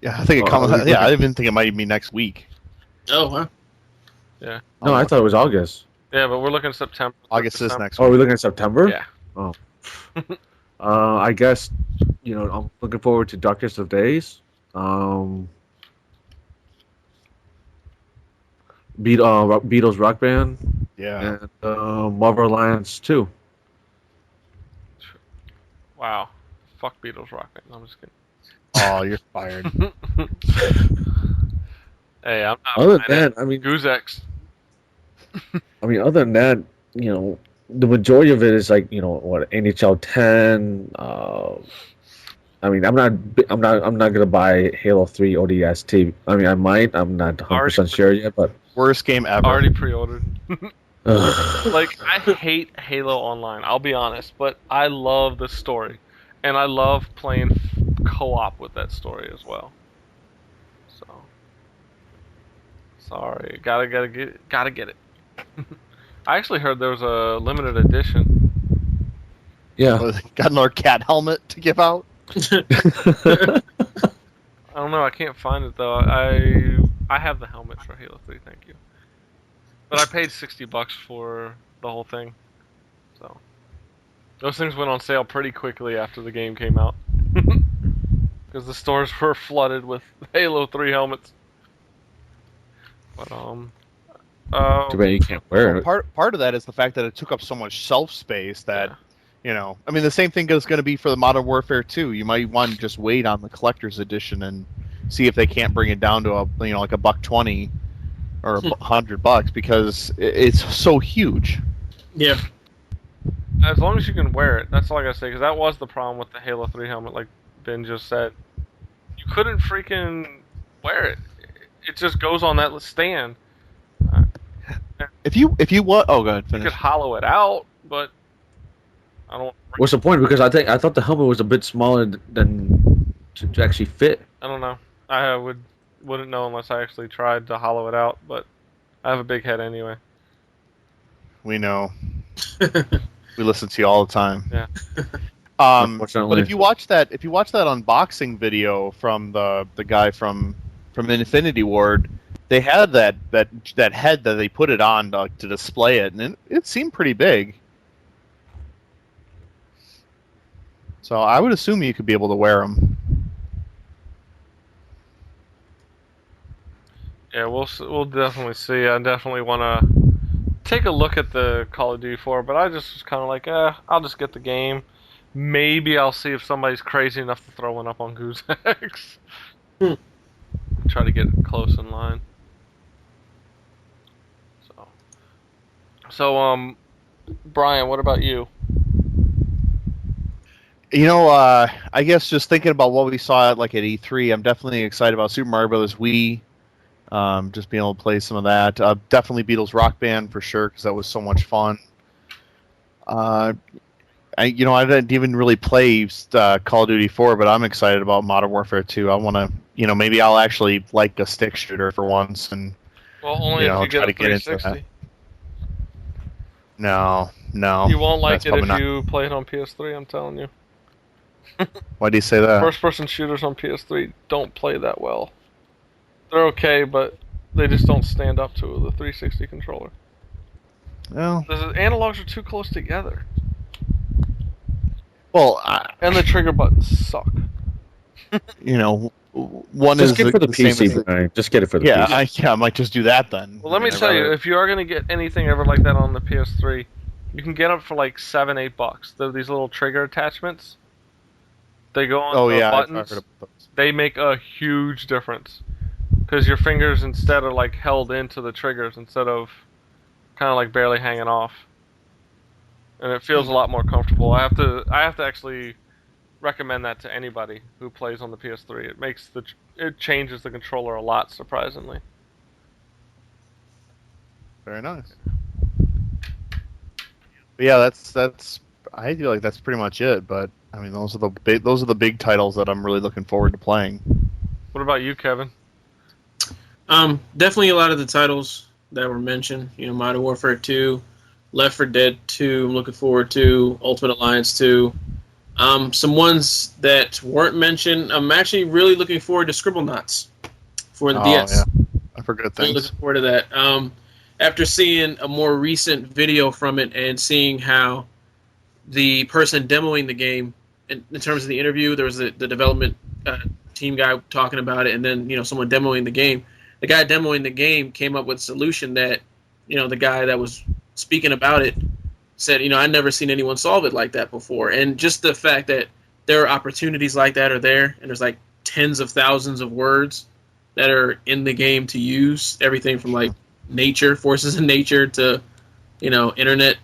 Yeah, I think it comes. Yeah, I even think it might be next week. Oh, huh? Yeah. No, I thought it was August. Yeah, but we're looking at September. August is next Oh, week. we're looking at September? Yeah. Oh. I guess, I'm looking forward to Darkest of Days. Beatles Rock Band. Yeah. And Marvel Alliance 2. Wow. Fuck Beatles Rock Band. I'm just kidding. Oh, you're fired. Hey, I'm not. Other than that, Goose X. other than that, the majority of it is like, NHL 10. I'm not gonna buy Halo 3 ODST. I might. I'm not 100% sure yet, but Worst game ever. Already pre-ordered. Like, I hate Halo Online, I'll be honest, but I love the story. And I love playing co-op with that story as well. So, sorry, gotta get it. I actually heard there was a limited edition. Yeah. Got another cat helmet to give out. I don't know, I can't find it though. I have the helmet for Halo 3, thank you. But I paid $60 for the whole thing. So those things went on sale pretty quickly after the game came out. Because the stores were flooded with Halo 3 helmets. But Too bad you can't wear it. Part of that is the fact that it took up so much shelf space that, you know, I mean, the same thing is going to be for the Modern Warfare 2. You might want to just wait on the collector's edition and see if they can't bring it down to a, you know, like $120 or $100 because it's so huge. Yeah. as long as you can wear it, that's all I gotta say. Because that was the problem with the Halo 3 helmet, like Ben just said. You couldn't freaking wear it. It just goes on that stand. If you want, oh, go ahead, You finish. could hollow it out, but I don't. What's the point? Because I thought the helmet was a bit smaller than to actually fit. I don't know. I wouldn't know unless I actually tried to hollow it out. But I have a big head anyway. We know. We listen to you all the time. Yeah. But Unfortunately. if you watch that unboxing video from the guy from Infinity Ward, they had that head that they put it on to display it, and it seemed pretty big. So I would assume you could be able to wear them. Yeah, we'll definitely see. I definitely want to take a look at the Call of Duty 4, but I just was kind of like, I'll just get the game. Maybe I'll see if somebody's crazy enough to throw one up on Goose X. Try to get close in line. So, Brian, what about you? You know, I guess just thinking about what we saw at E3, I'm definitely excited about Super Mario Bros. Wii. Just being able to play some of that. Definitely Beatles Rock Band for sure, because that was so much fun. I didn't even really play Call of Duty 4, but I'm excited about Modern Warfare 2. I want to, maybe I'll actually like a stick shooter for once, and Well, only if you get a 360. No. You won't like that's it probably if not. you play it on PS3, I'm telling you. Why do you say that? First-person shooters on PS3 don't play that well. They're okay, but they just don't stand up to the 360 controller. Well, The analogs are too close together. well, And the trigger buttons suck. one Just is get it for the same PC, as Brian. Just get it for the yeah, PC. I might just do that then. Well, let me tell you, if you are going to get anything ever like that on the PS3, you can get them for like $7-8. They're these little trigger attachments. They go on the I've buttons. heard of those. They make a huge difference. Because your fingers instead are like held into the triggers instead of kind of like barely hanging off. And it feels a lot more comfortable. I have to actually recommend that to anybody who plays on the PS3. It changes the controller a lot, surprisingly. Very nice. But yeah, that's. I feel like that's pretty much it. But I mean, those are the big titles that I'm really looking forward to playing. What about you, Kevin? Definitely a lot of the titles that were mentioned. Modern Warfare 2, Left 4 Dead 2. I'm looking forward to Ultimate Alliance 2. Some ones that weren't mentioned. I'm actually really looking forward to Scribblenauts for the DS. Yeah. I forgot Really things. looking forward to that. After seeing a more recent video from it and seeing how the person demoing the game, in terms of the interview, there was the development team guy talking about it, and then someone demoing the game. The guy demoing the game came up with a solution that the guy that was speaking about it said, I've never seen anyone solve it like that before. And just the fact that there are opportunities like that are there, and there's like tens of thousands of words that are in the game to use, everything from like nature, forces in nature, to internet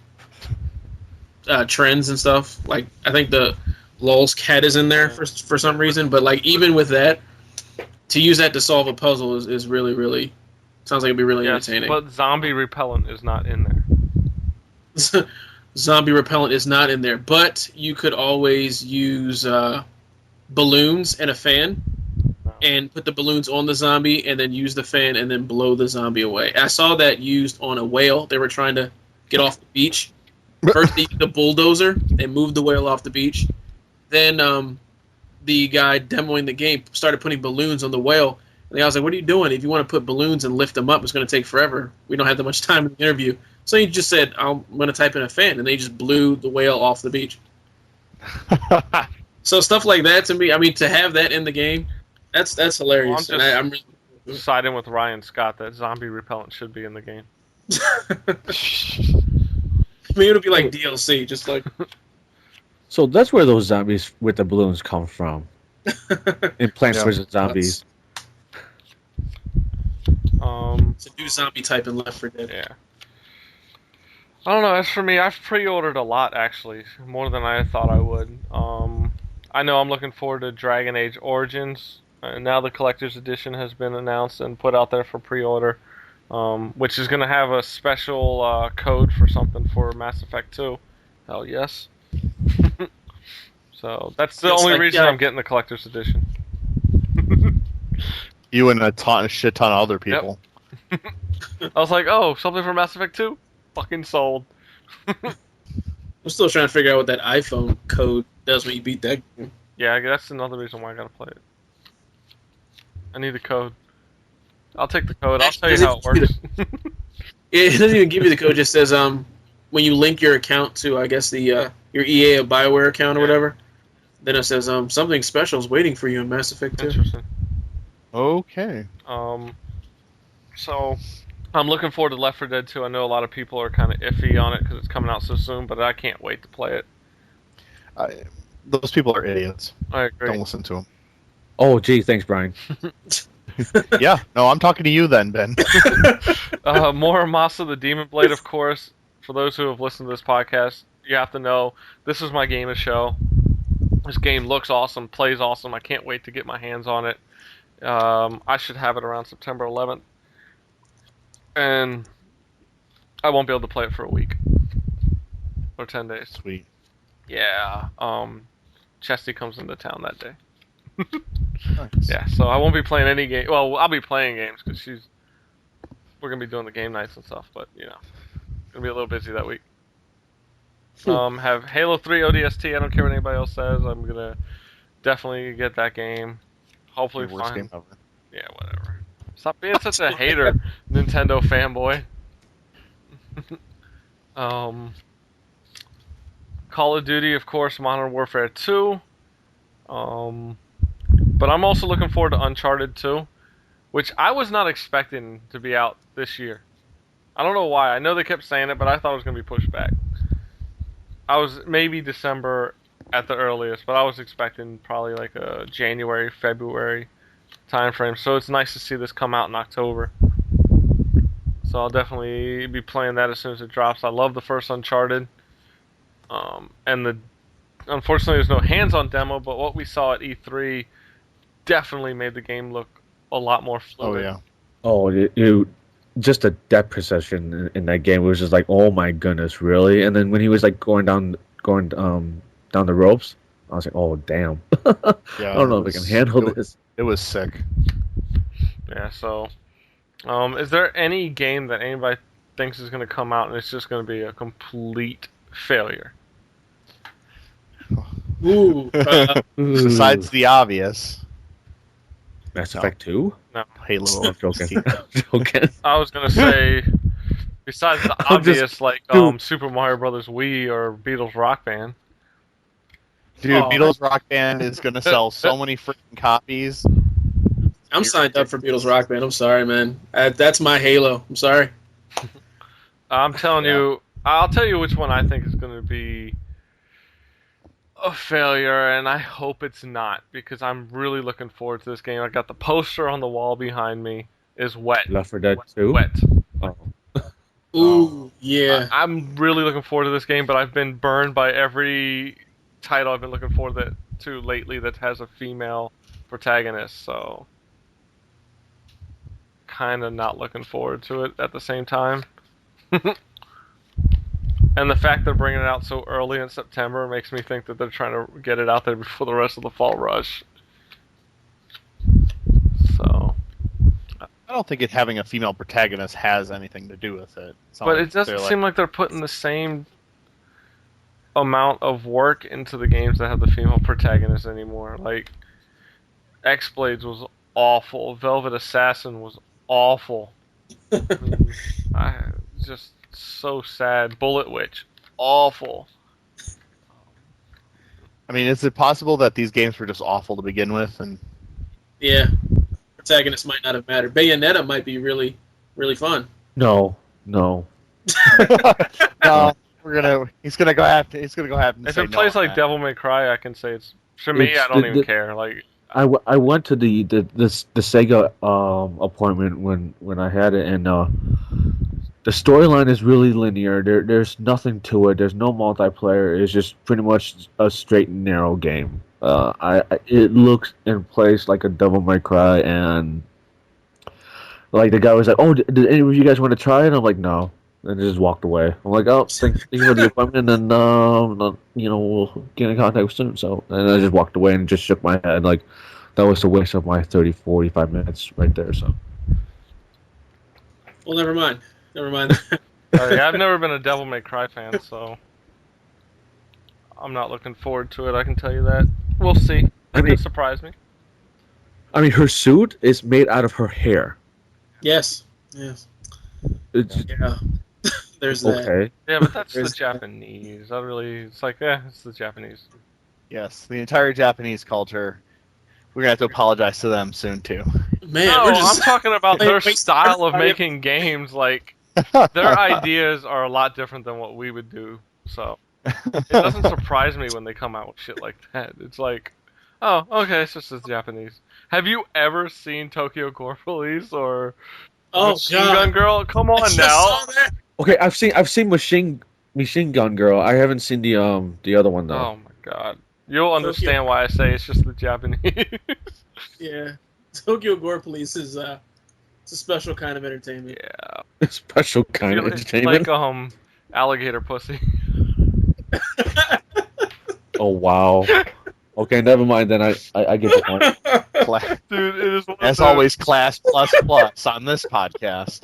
trends and stuff. Like, I think the lol's cat is in there for some reason, but like even with that, to use that to solve a puzzle is really, really sounds like it'd be really entertaining. But zombie repellent is not in there. zombie repellent is not in there, but you could always use balloons and a fan, and put the balloons on the zombie, and then use the fan, and then blow the zombie away. I saw that used on a whale. They were trying to get off the beach. First, they used the bulldozer and moved the whale off the beach. Then the guy demoing the game started putting balloons on the whale. And I was like, what are you doing? If you want to put balloons and lift them up, it's going to take forever. We don't have that much time in the interview. So he just said, I'm going to type in a fan, and they just blew the whale off the beach. So stuff like that, to me, I mean, to have that in the game, that's hilarious. Well, I'm really siding with Ryan Scott that zombie repellent should be in the game. I mean, it'll be like DLC, just like... So that's where those zombies with the balloons come from. In Plants vs. Zombies. It's a new zombie type in Left 4 Dead. Yeah. I don't know. As for me, I've pre-ordered a lot, actually. More than I thought I would. I know I'm looking forward to Dragon Age Origins. Now the Collector's Edition has been announced and put out there for pre-order. Which is going to have a special code for something for Mass Effect 2. Hell yes. So that's the only reason I'm getting the Collector's Edition. You and a shit ton of other people. Yep. I was like, oh, something for Mass Effect 2? Fucking sold. I'm still trying to figure out what that iPhone code does when you beat that game. Yeah, that's another reason why I gotta play it. I need the code. I'll take the code. I'll tell you how it works. It doesn't even give you the code. It just says when you link your account to, I guess, the your EA or BioWare account or whatever, then it says something special is waiting for you in Mass Effect 2. Interesting. Okay. So I'm looking forward to Left 4 Dead 2. I know a lot of people are kind of iffy on it because it's coming out so soon, but I can't wait to play it. Those people are idiots. I agree. Don't listen to them. Oh, gee, thanks, Brian. Yeah, no, I'm talking to you then, Ben. More Masa the Demon Blade, of course. For those who have listened to this podcast, you have to know this is my game of show. This game looks awesome, plays awesome. I can't wait to get my hands on it. I should have it around September 11th. And I won't be able to play it for a week. Or 10 days. Sweet. Yeah. Chesty comes into town that day. Nice. Yeah, so I won't be playing any game. Well, I'll be playing games because we're gonna be doing the game nights and stuff. But gonna be a little busy that week. Have Halo 3 ODST. I don't care what anybody else says. I'm gonna definitely get that game. Hopefully, Worst game ever. Yeah, whatever. Stop being such a hater, Nintendo fanboy. Call of Duty, of course, Modern Warfare 2. But I'm also looking forward to Uncharted 2, which I was not expecting to be out this year. I don't know why. I know they kept saying it, but I thought it was going to be pushed back. I was maybe December at the earliest, but I was expecting probably like a January, February time frame. So it's nice to see this come out in October. So I'll definitely be playing that as soon as it drops. I love the first Uncharted. And unfortunately there's no hands-on demo, but what we saw at E3 definitely made the game look a lot more fluid. Oh, yeah. Just a depth perception in that game was just like, oh my goodness, really? And then when he was like going down the ropes, I was like, oh damn. Yeah, I don't know if I can handle this. It was sick. Yeah. So, is there any game that anybody thinks is going to come out and it's just going to be a complete failure? Ooh. Besides the obvious. Mass Effect 2? No. Halo. I'm joking. I'm joking. I was going to say, besides the obvious, like Super Mario Brothers Wii or Beatles Rock Band. Dude, Beatles Rock Band is going to sell so many freaking copies. I'm signed up for Beatles Rock Band. I'm sorry, man. That's my Halo. I'm sorry. I'm telling you, I'll tell you which one I think is going to be a failure, and I hope it's not, because I'm really looking forward to this game. I got the poster on the wall behind me. Is Wet. Left 4 Dead 2? Wet. Oh. Ooh, yeah. I'm really looking forward to this game, but I've been burned by every title I've been looking forward to lately that has a female protagonist, so kind of not looking forward to it at the same time. And the fact they're bringing it out so early in September makes me think that they're trying to get it out there before the rest of the fall rush. So, I don't think it having a female protagonist has anything to do with it. It's not but like it doesn't they're seem like they're putting the same amount of work into the games that have the female protagonist anymore. Like, X-Blades was awful. Velvet Assassin was awful. I just so sad. Bullet Witch, awful. I mean, is it possible that these games were just awful to begin with? And Yeah, protagonist might not have mattered. Bayonetta might be really, really fun. No. no, he's gonna go have to. He's gonna go have to. If say it plays no on like that. Devil May Cry, I can say it's. For me, I don't even care. Like, I went to the Sega appointment when I had it, and the storyline is really linear. There's nothing to it. There's no multiplayer. It's just pretty much a straight and narrow game. It looks and plays like a Devil May Cry, and like the guy was like, "Oh, did any of you guys want to try it?" I'm like, "No," and I just walked away. I'm like, "Oh, thank you for the appointment, and we'll get in contact soon." So, and I just walked away and just shook my head like that was a waste of my 30, 45 minutes right there. So, Well, never mind. Never mind. I've never been a Devil May Cry fan, so I'm not looking forward to it. I can tell you that. We'll see. It could surprise me. I mean, her suit is made out of her hair. Yes. Yes. It's Yeah. There's that. okay. Yeah, but that's the There's- Japanese. It's like, it's the Japanese. Yes, the entire Japanese culture. We're gonna have to apologize to them soon too. Man, No, we're just. I'm talking about their Wait, style of sorry. making games. Like, their ideas are a lot different than what we would do. So it doesn't surprise me when they come out with shit like that. It's like, oh, okay, it's just the Japanese. Have you ever seen Tokyo Gore Police or Oh Machine God. Gun Girl? Come I on just now. saw that. Okay, I've seen Machine Gun Girl. I haven't seen the other one though. Oh my god. You'll understand why I say it's just the Japanese. Yeah. Tokyo Gore Police is it's a special kind of entertainment. Yeah. Special kind of It's entertainment. like alligator pussy. Oh wow. Okay, never mind. Then I get the point. Dude, it is one of As those- always, class plus plus on this podcast.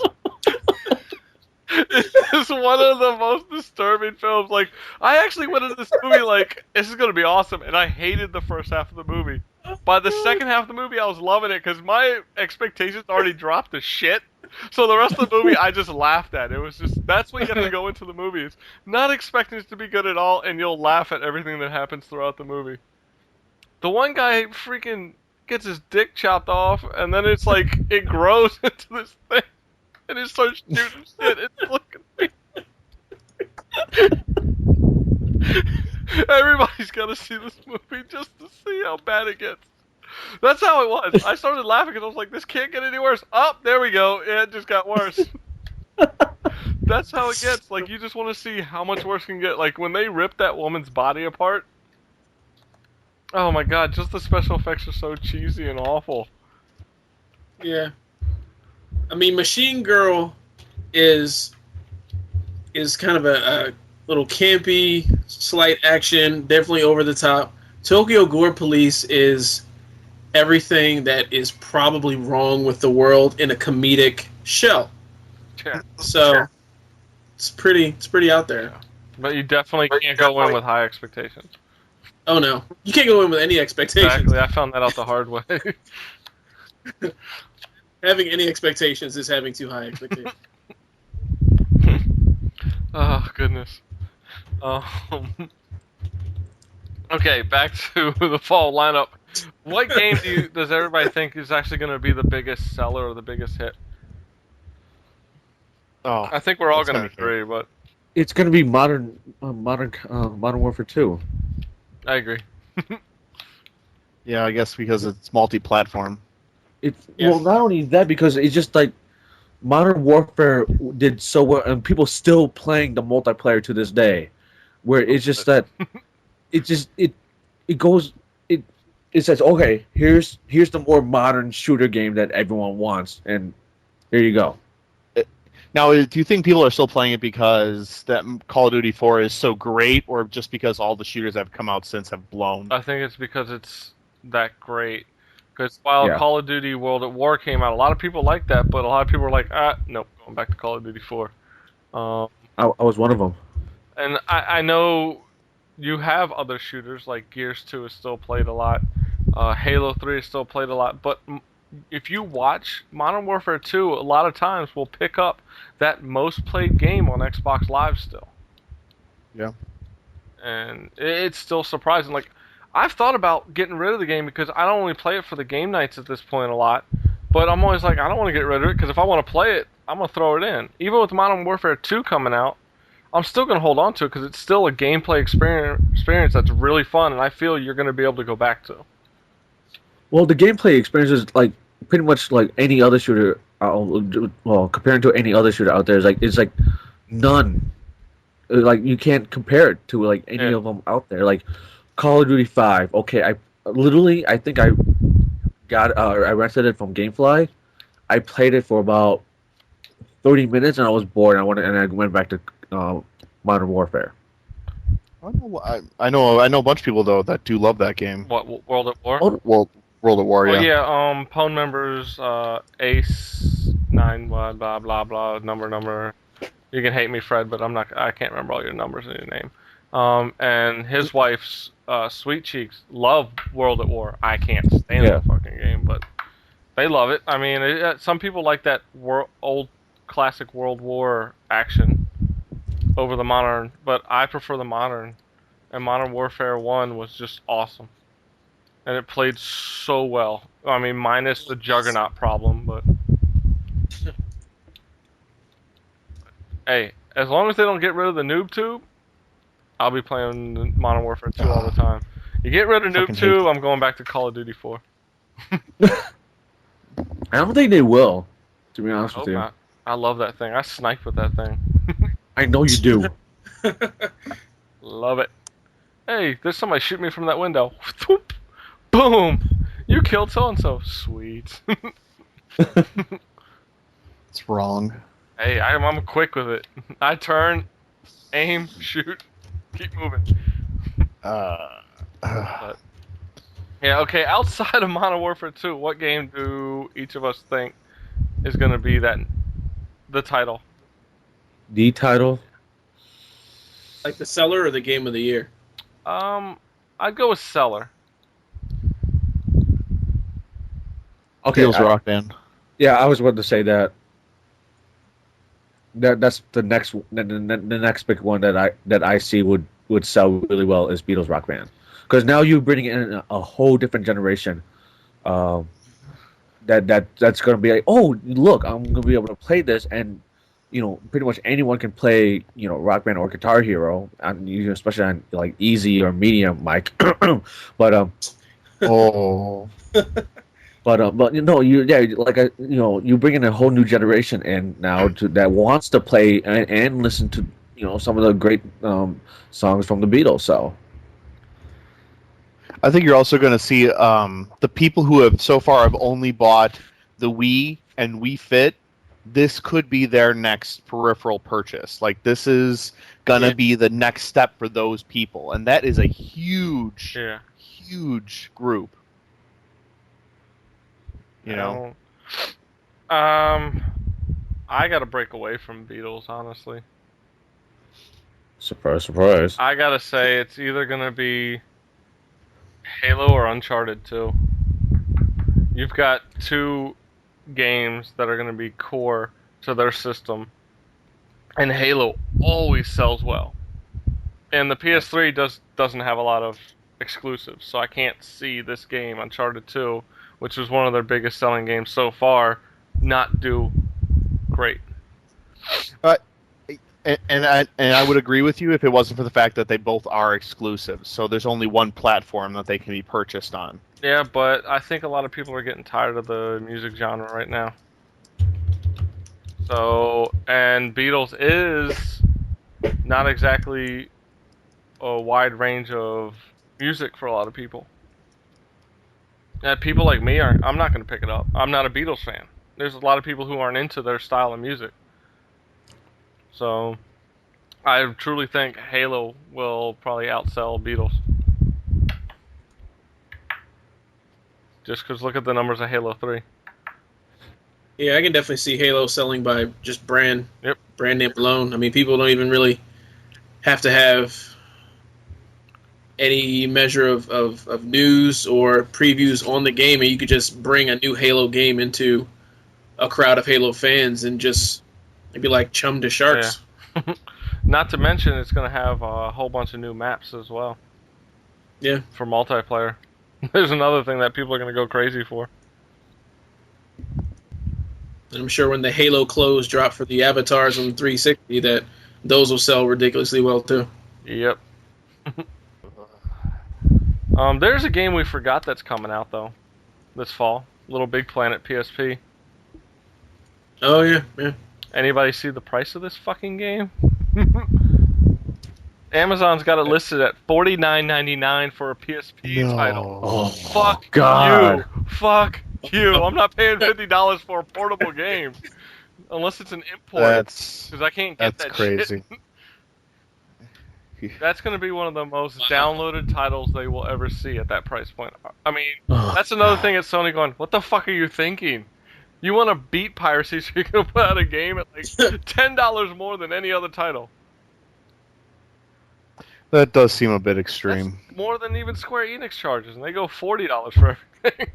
It's one of the most disturbing films. Like, I actually went into this movie like, this is gonna be awesome, and I hated the first half of the movie. By the second half of the movie, I was loving it because my expectations already dropped to shit. So the rest of the movie, I just laughed at. It was just, that's what you have to go into the movies, not expecting it to be good at all, and you'll laugh at everything that happens throughout the movie. The one guy freaking gets his dick chopped off, and then it's like it grows into this thing. And it starts shooting shit. It's looking. Everybody's got to see this movie just to see how bad it gets. That's how it was. I started laughing because I was like, "This can't get any worse." Oh, there we go. Yeah, it just got worse. That's how it gets. Like, you just want to see how much worse it can get. Like when they rip that woman's body apart. Oh my god! Just the special effects are so cheesy and awful. Yeah. I mean, Machine Girl is kind of a little campy, slight action, definitely over the top. Tokyo Gore Police is everything that is probably wrong with the world in a comedic shell. Yeah. So it's pretty out there. But you definitely can't go in with high expectations. Oh no, you can't go in with any expectations. Exactly, I found that out the hard way. Having any expectations is having too high expectations. Oh goodness. Okay, back to the fall lineup. What game does everybody think is actually going to be the biggest seller or the biggest hit? Oh, I think we're all That's going to gonna agree, but It's gonna be Modern Warfare 2. I agree. yeah, I guess because it's multi-platform. Yeah. Well, not only that, because it's just like Modern Warfare did so well, and people still playing the multiplayer to this day. Where it's just that it says, okay, here's the more modern shooter game that everyone wants, and here you go. Now, do you think people are still playing it because that Call of Duty 4 is so great, or just because all the shooters that have come out since have blown? I think it's because it's that great. Because while Yeah. Call of Duty World at War came out, a lot of people like that, but a lot of people were like, nope, going back to Call of Duty 4. I was one of them. And I know you have other shooters, like Gears 2 is still played a lot, Halo 3 is still played a lot, but if you watch Modern Warfare 2, a lot of times will pick up that most played game on Xbox Live still. Yeah. And it's still surprising. Like, I've thought about getting rid of the game because I don't only play it for the game nights at this point a lot, but I'm always like, I don't want to get rid of it because if I want to play it, I'm going to throw it in. Even with Modern Warfare 2 coming out, I'm still going to hold on to it because it's still a gameplay experience that's really fun, and I feel you're going to be able to go back to. Well, the gameplay experience is like pretty much like any other shooter. Well, comparing to any other shooter out there, it's like none. Like you can't compare it to like any of them out there. Like Call of Duty 5. Okay, I think I I rented it from GameFly. I played it for about 30 minutes and I was bored. And I went back to Modern Warfare. I know a bunch of people though that do love that game. What, World at War? Well, World at War, yeah. Oh yeah, Pwn members, Ace 9 blah blah blah blah number. You can hate me, Fred, but I can't remember all your numbers in your name. And his wife's Sweet Cheeks love World at War. I can't stand the fucking game, but they love it. I mean, some people like that old classic World War action over the modern, but I prefer the modern. And Modern Warfare 1 was just awesome. And it played so well. I mean, minus the Juggernaut problem, but... Hey, as long as they don't get rid of the noob tube, I'll be playing Modern Warfare 2 all the time. You get rid of noob tube, I'm going back to Call of Duty 4. I don't think they will, to be honest with you. Not. I love that thing. I snipe with that thing. I know you do. Love it. Hey, there's somebody shooting me from that window. Boom! You killed so-and-so. Sweet. It's wrong. Hey, I'm quick with it. I turn, aim, shoot, keep moving. But, yeah, okay, outside of Modern Warfare 2, what game do each of us think is going to be the title? The title? Like the seller or the game of the year? I'd go with seller. Okay, Beatles Rock Band. Yeah, I was about to say that. That's the next big one that I see would sell really well is Beatles Rock Band, because now you bring in a whole different generation. That's going to be like, oh look, I'm going to be able to play this, and pretty much anyone can play Rock Band or Guitar Hero, and especially on like easy or medium mic. But oh. But you bring in a whole new generation and now that wants to play and listen to some of the great songs from the Beatles. So I think you're also going to see the people who have so far have only bought the Wii and Wii Fit. This could be their next peripheral purchase. Like this is going to be the next step for those people, and that is a huge group. I gotta break away from Beatles, honestly. Surprise, surprise. I gotta say it's either gonna be Halo or Uncharted 2. You've got two games that are gonna be core to their system, and Halo always sells well. And the PS3 doesn't have a lot of exclusives, so I can't see this game, Uncharted 2, which was one of their biggest selling games so far, not do great. And I would agree with you if it wasn't for the fact that they both are exclusives. So there's only one platform that they can be purchased on. Yeah, but I think a lot of people are getting tired of the music genre right now. So, and Beatles is not exactly a wide range of music for a lot of people. And people like me I'm not going to pick it up. I'm not a Beatles fan. There's a lot of people who aren't into their style of music. So I truly think Halo will probably outsell Beatles. Just because look at the numbers of Halo 3. Yeah, I can definitely see Halo selling by just brand name alone. I mean, people don't even really have to have any measure of news or previews on the game, and you could just bring a new Halo game into a crowd of Halo fans and just maybe like chum to sharks. Yeah. Not to mention it's going to have a whole bunch of new maps as well. Yeah. For multiplayer. There's another thing that people are going to go crazy for. And I'm sure when the Halo clothes drop for the avatars on 360, that those will sell ridiculously well too. Yep. There's a game we forgot that's coming out though, this fall. Little Big Planet PSP. Oh yeah, yeah. Anybody see the price of this fucking game? Amazon's got it listed at $49.99 for a PSP title. Oh, Fuck God. you! Fuck you! I'm not paying $50 for a portable game unless it's an import. Because I can't get that crazy. shit. That's going to be one of the most downloaded titles they will ever see at that price point. I mean, that's another thing at Sony going, what the fuck are you thinking? You want to beat piracy so you can put out a game at like $10 more than any other title. That does seem a bit extreme. That's more than even Square Enix charges, and they go $40 for everything.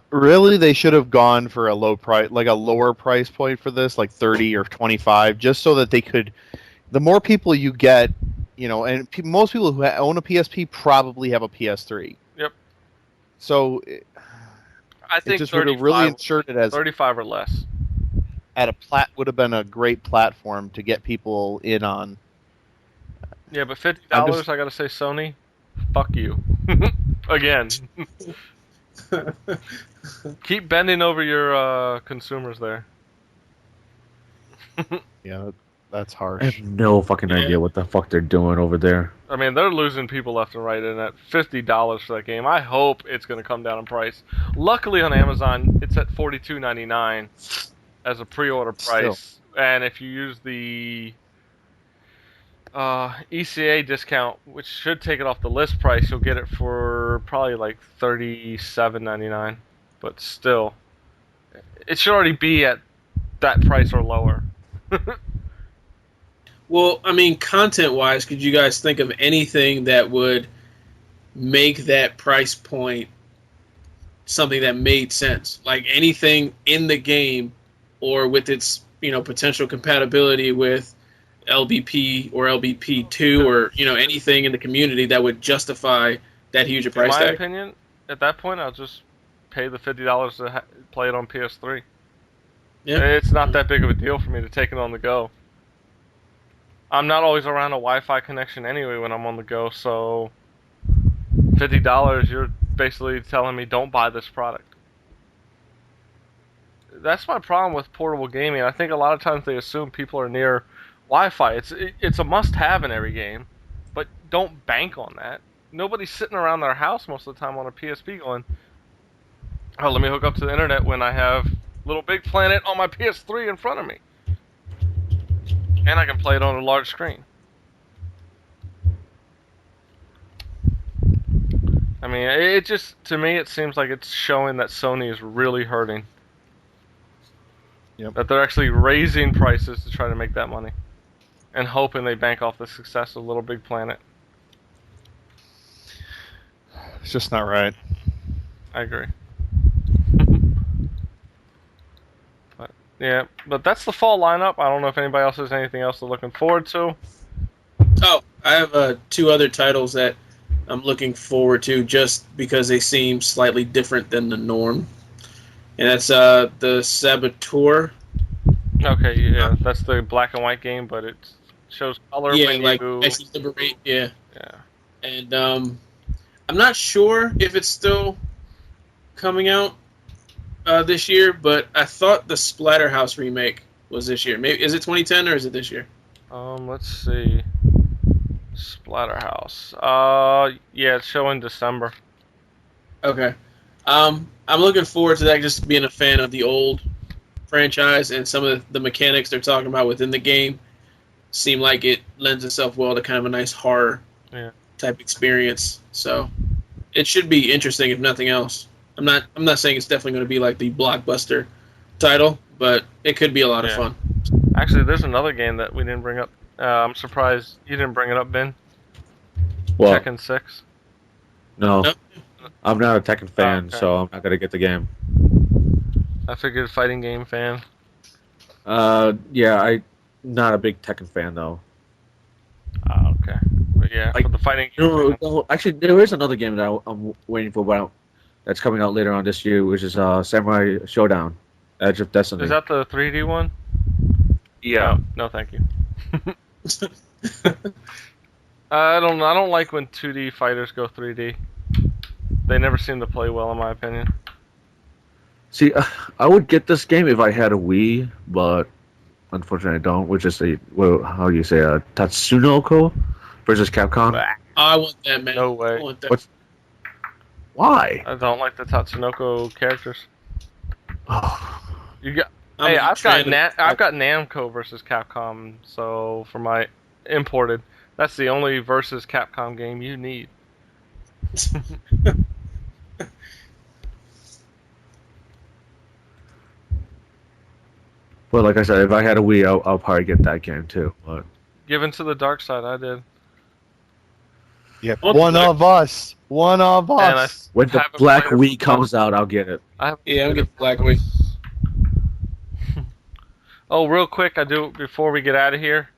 Really, they should have gone for a low price, like a lower price point for this, like 30 or 25, just so that they could. The more people you get, you know, and most people who own a PSP probably have a PS3. Yep. So I think it just would have really ensured it as 35 or less. At a would have been a great platform to get people in on. Yeah, but $50, I gotta say, Sony, fuck you. Again. Keep bending over your consumers there. Yeah, that's harsh. I have no fucking idea what the fuck they're doing over there. I mean, they're losing people left and right, and at $50 for that game, I hope it's going to come down in price. Luckily on Amazon, it's at $42.99 as a pre-order price. Still. And if you use the ECA discount, which should take it off the list price, you'll get it for probably like $37.99. But still, it should already be at that price or lower. Well, I mean, content-wise, could you guys think of anything that would make that price point something that made sense? Like anything in the game or with its, you know, potential compatibility with LBP or LBP2 or, you know, anything in the community that would justify that huge a price tag? In my opinion, at that point, I'll just pay the $50 to play it on PS3. Yeah. It's not that big of a deal for me to take it on the go. I'm not always around a Wi-Fi connection anyway when I'm on the go, so $50, you're basically telling me don't buy this product. That's my problem with portable gaming. I think a lot of times they assume people are near Wi-Fi. It's a must-have in every game, but don't bank on that. Nobody's sitting around their house most of the time on a PSP going, oh, let me hook up to the internet when I have Little Big Planet on my PS3 in front of me. And I can play it on a large screen. I mean, it just, to me, it seems like it's showing that Sony is really hurting. Yep. That they're actually raising prices to try to make that money. And hoping they bank off the success of Little Big Planet. It's just not right. I agree. Yeah, but that's the fall lineup. I don't know if anybody else has anything else they're looking forward to. Oh, I have two other titles that I'm looking forward to just because they seem slightly different than the norm. And that's the Saboteur. Okay, yeah, that's the black and white game, but it shows color when like you... Liberate, yeah. Yeah. And I'm not sure if it's still coming out this year, but I thought the Splatterhouse remake was this year. Maybe is it 2010 or is it this year? Let's see. Splatterhouse. Yeah, it's showing December. Okay. I'm looking forward to that. Just being a fan of the old franchise, and some of the mechanics they're talking about within the game seem like it lends itself well to kind of a nice horror type experience. So it should be interesting, if nothing else. I'm not saying it's definitely going to be like the blockbuster title, but it could be a lot of fun. Actually, there's another game that we didn't bring up. I'm surprised you didn't bring it up, Ben. What? Tekken 6. No. Nope. I'm not a Tekken fan, okay. so I'm not gonna get the game. I figured fighting game fan. Yeah, I'm not a big Tekken fan though. Oh, okay. But yeah, for the fighting game. No, actually, there is another game that I'm waiting for, but that's coming out later on this year, which is Samurai Showdown: Edge of Destiny. Is that the 3D one? Yeah. No, thank you. I don't like when 2D fighters go 3D. They never seem to play well, in my opinion. See, I would get this game if I had a Wii, but unfortunately I don't. Which is how do you say, Tatsunoko versus Capcom? I want that, man. No way. I want that. Why? I don't like the Tatsunoko characters. Oh. You got. I'm Hey, a I've fan got Namco versus Capcom. So for my imported, that's the only versus Capcom game you need. Well, like I said, if I had a Wii, I'll probably get that game too. But Given to the dark side, I did. Yeah, What one the- of us. One of And us. when the Haven't Black played it Wii for comes out, I'll get it. I'm getting Black Wii. Oh, real quick, I do before we get out of here.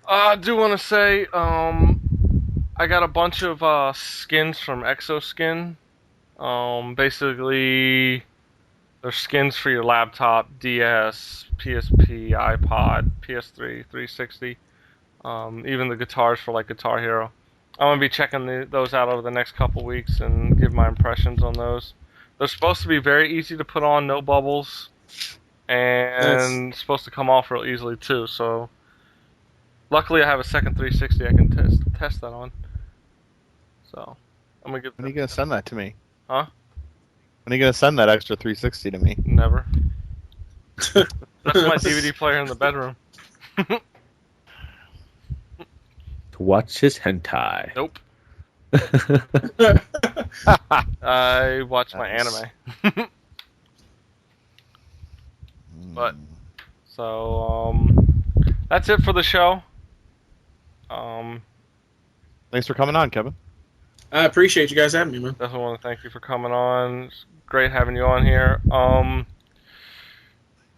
I do want to say, I got a bunch of skins from Exoskin. Basically, they're skins for your laptop, DS, PSP, iPod, PS3, 360. Even the guitars for like Guitar Hero. I'm gonna be checking those out over the next couple weeks and give my impressions on those. They're supposed to be very easy to put on, no bubbles, and supposed to come off real easily too. So, luckily I have a second 360 I can test that on. So, I'm gonna get. When are you gonna send that to me? Huh? When are you gonna send that extra 360 to me? Never. That's my DVD player in the bedroom. To watch his hentai. Nope. I watch my Nice. anime. But so that's it for the show. Thanks for coming on, Kevin. I appreciate you guys having me, man. Definitely want to thank you for coming on. It's great having you on here.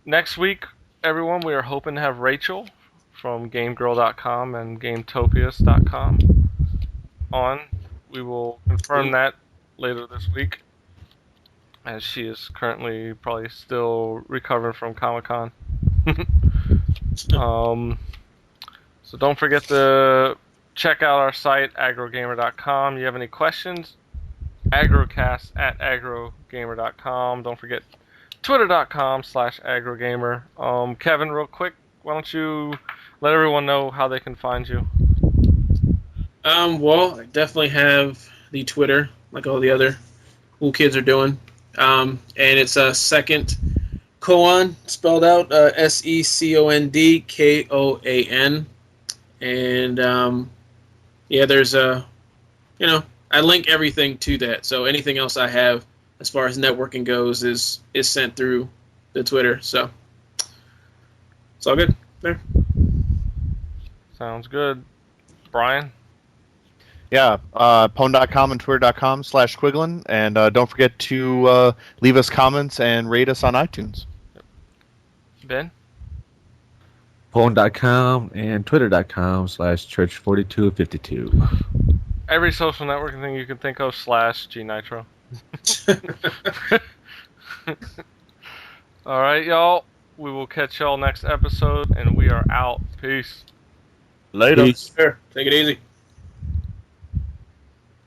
Next week, everyone, we are hoping to have Rachel from GameGirl.com and GameTopias.com on. We will confirm that later this week, as she is currently probably still recovering from Comic-Con. So don't forget to check out our site, AggroGamer.com. You have any questions? AggroCast at AggroGamer.com. Don't forget Twitter.com/AggroGamer. Kevin, real quick, why don't you let everyone know how they can find you? Well, I definitely have the Twitter, like all the other cool kids are doing. And it's a second Koan, spelled out SECONDKOAN. And yeah, there's I link everything to that. So anything else I have as far as networking goes is sent through the Twitter. So it's all good there. Sounds good. Brian? Yeah, pwn.com and twitter.com/Quiglin. And don't forget to leave us comments and rate us on iTunes. Ben? Pwn.com and Twitter.com/Church4252. Every social networking thing you can think of /GNitro. Alright, y'all. We will catch y'all next episode, and we are out. Peace. Later. Peace. Sure. Take it easy.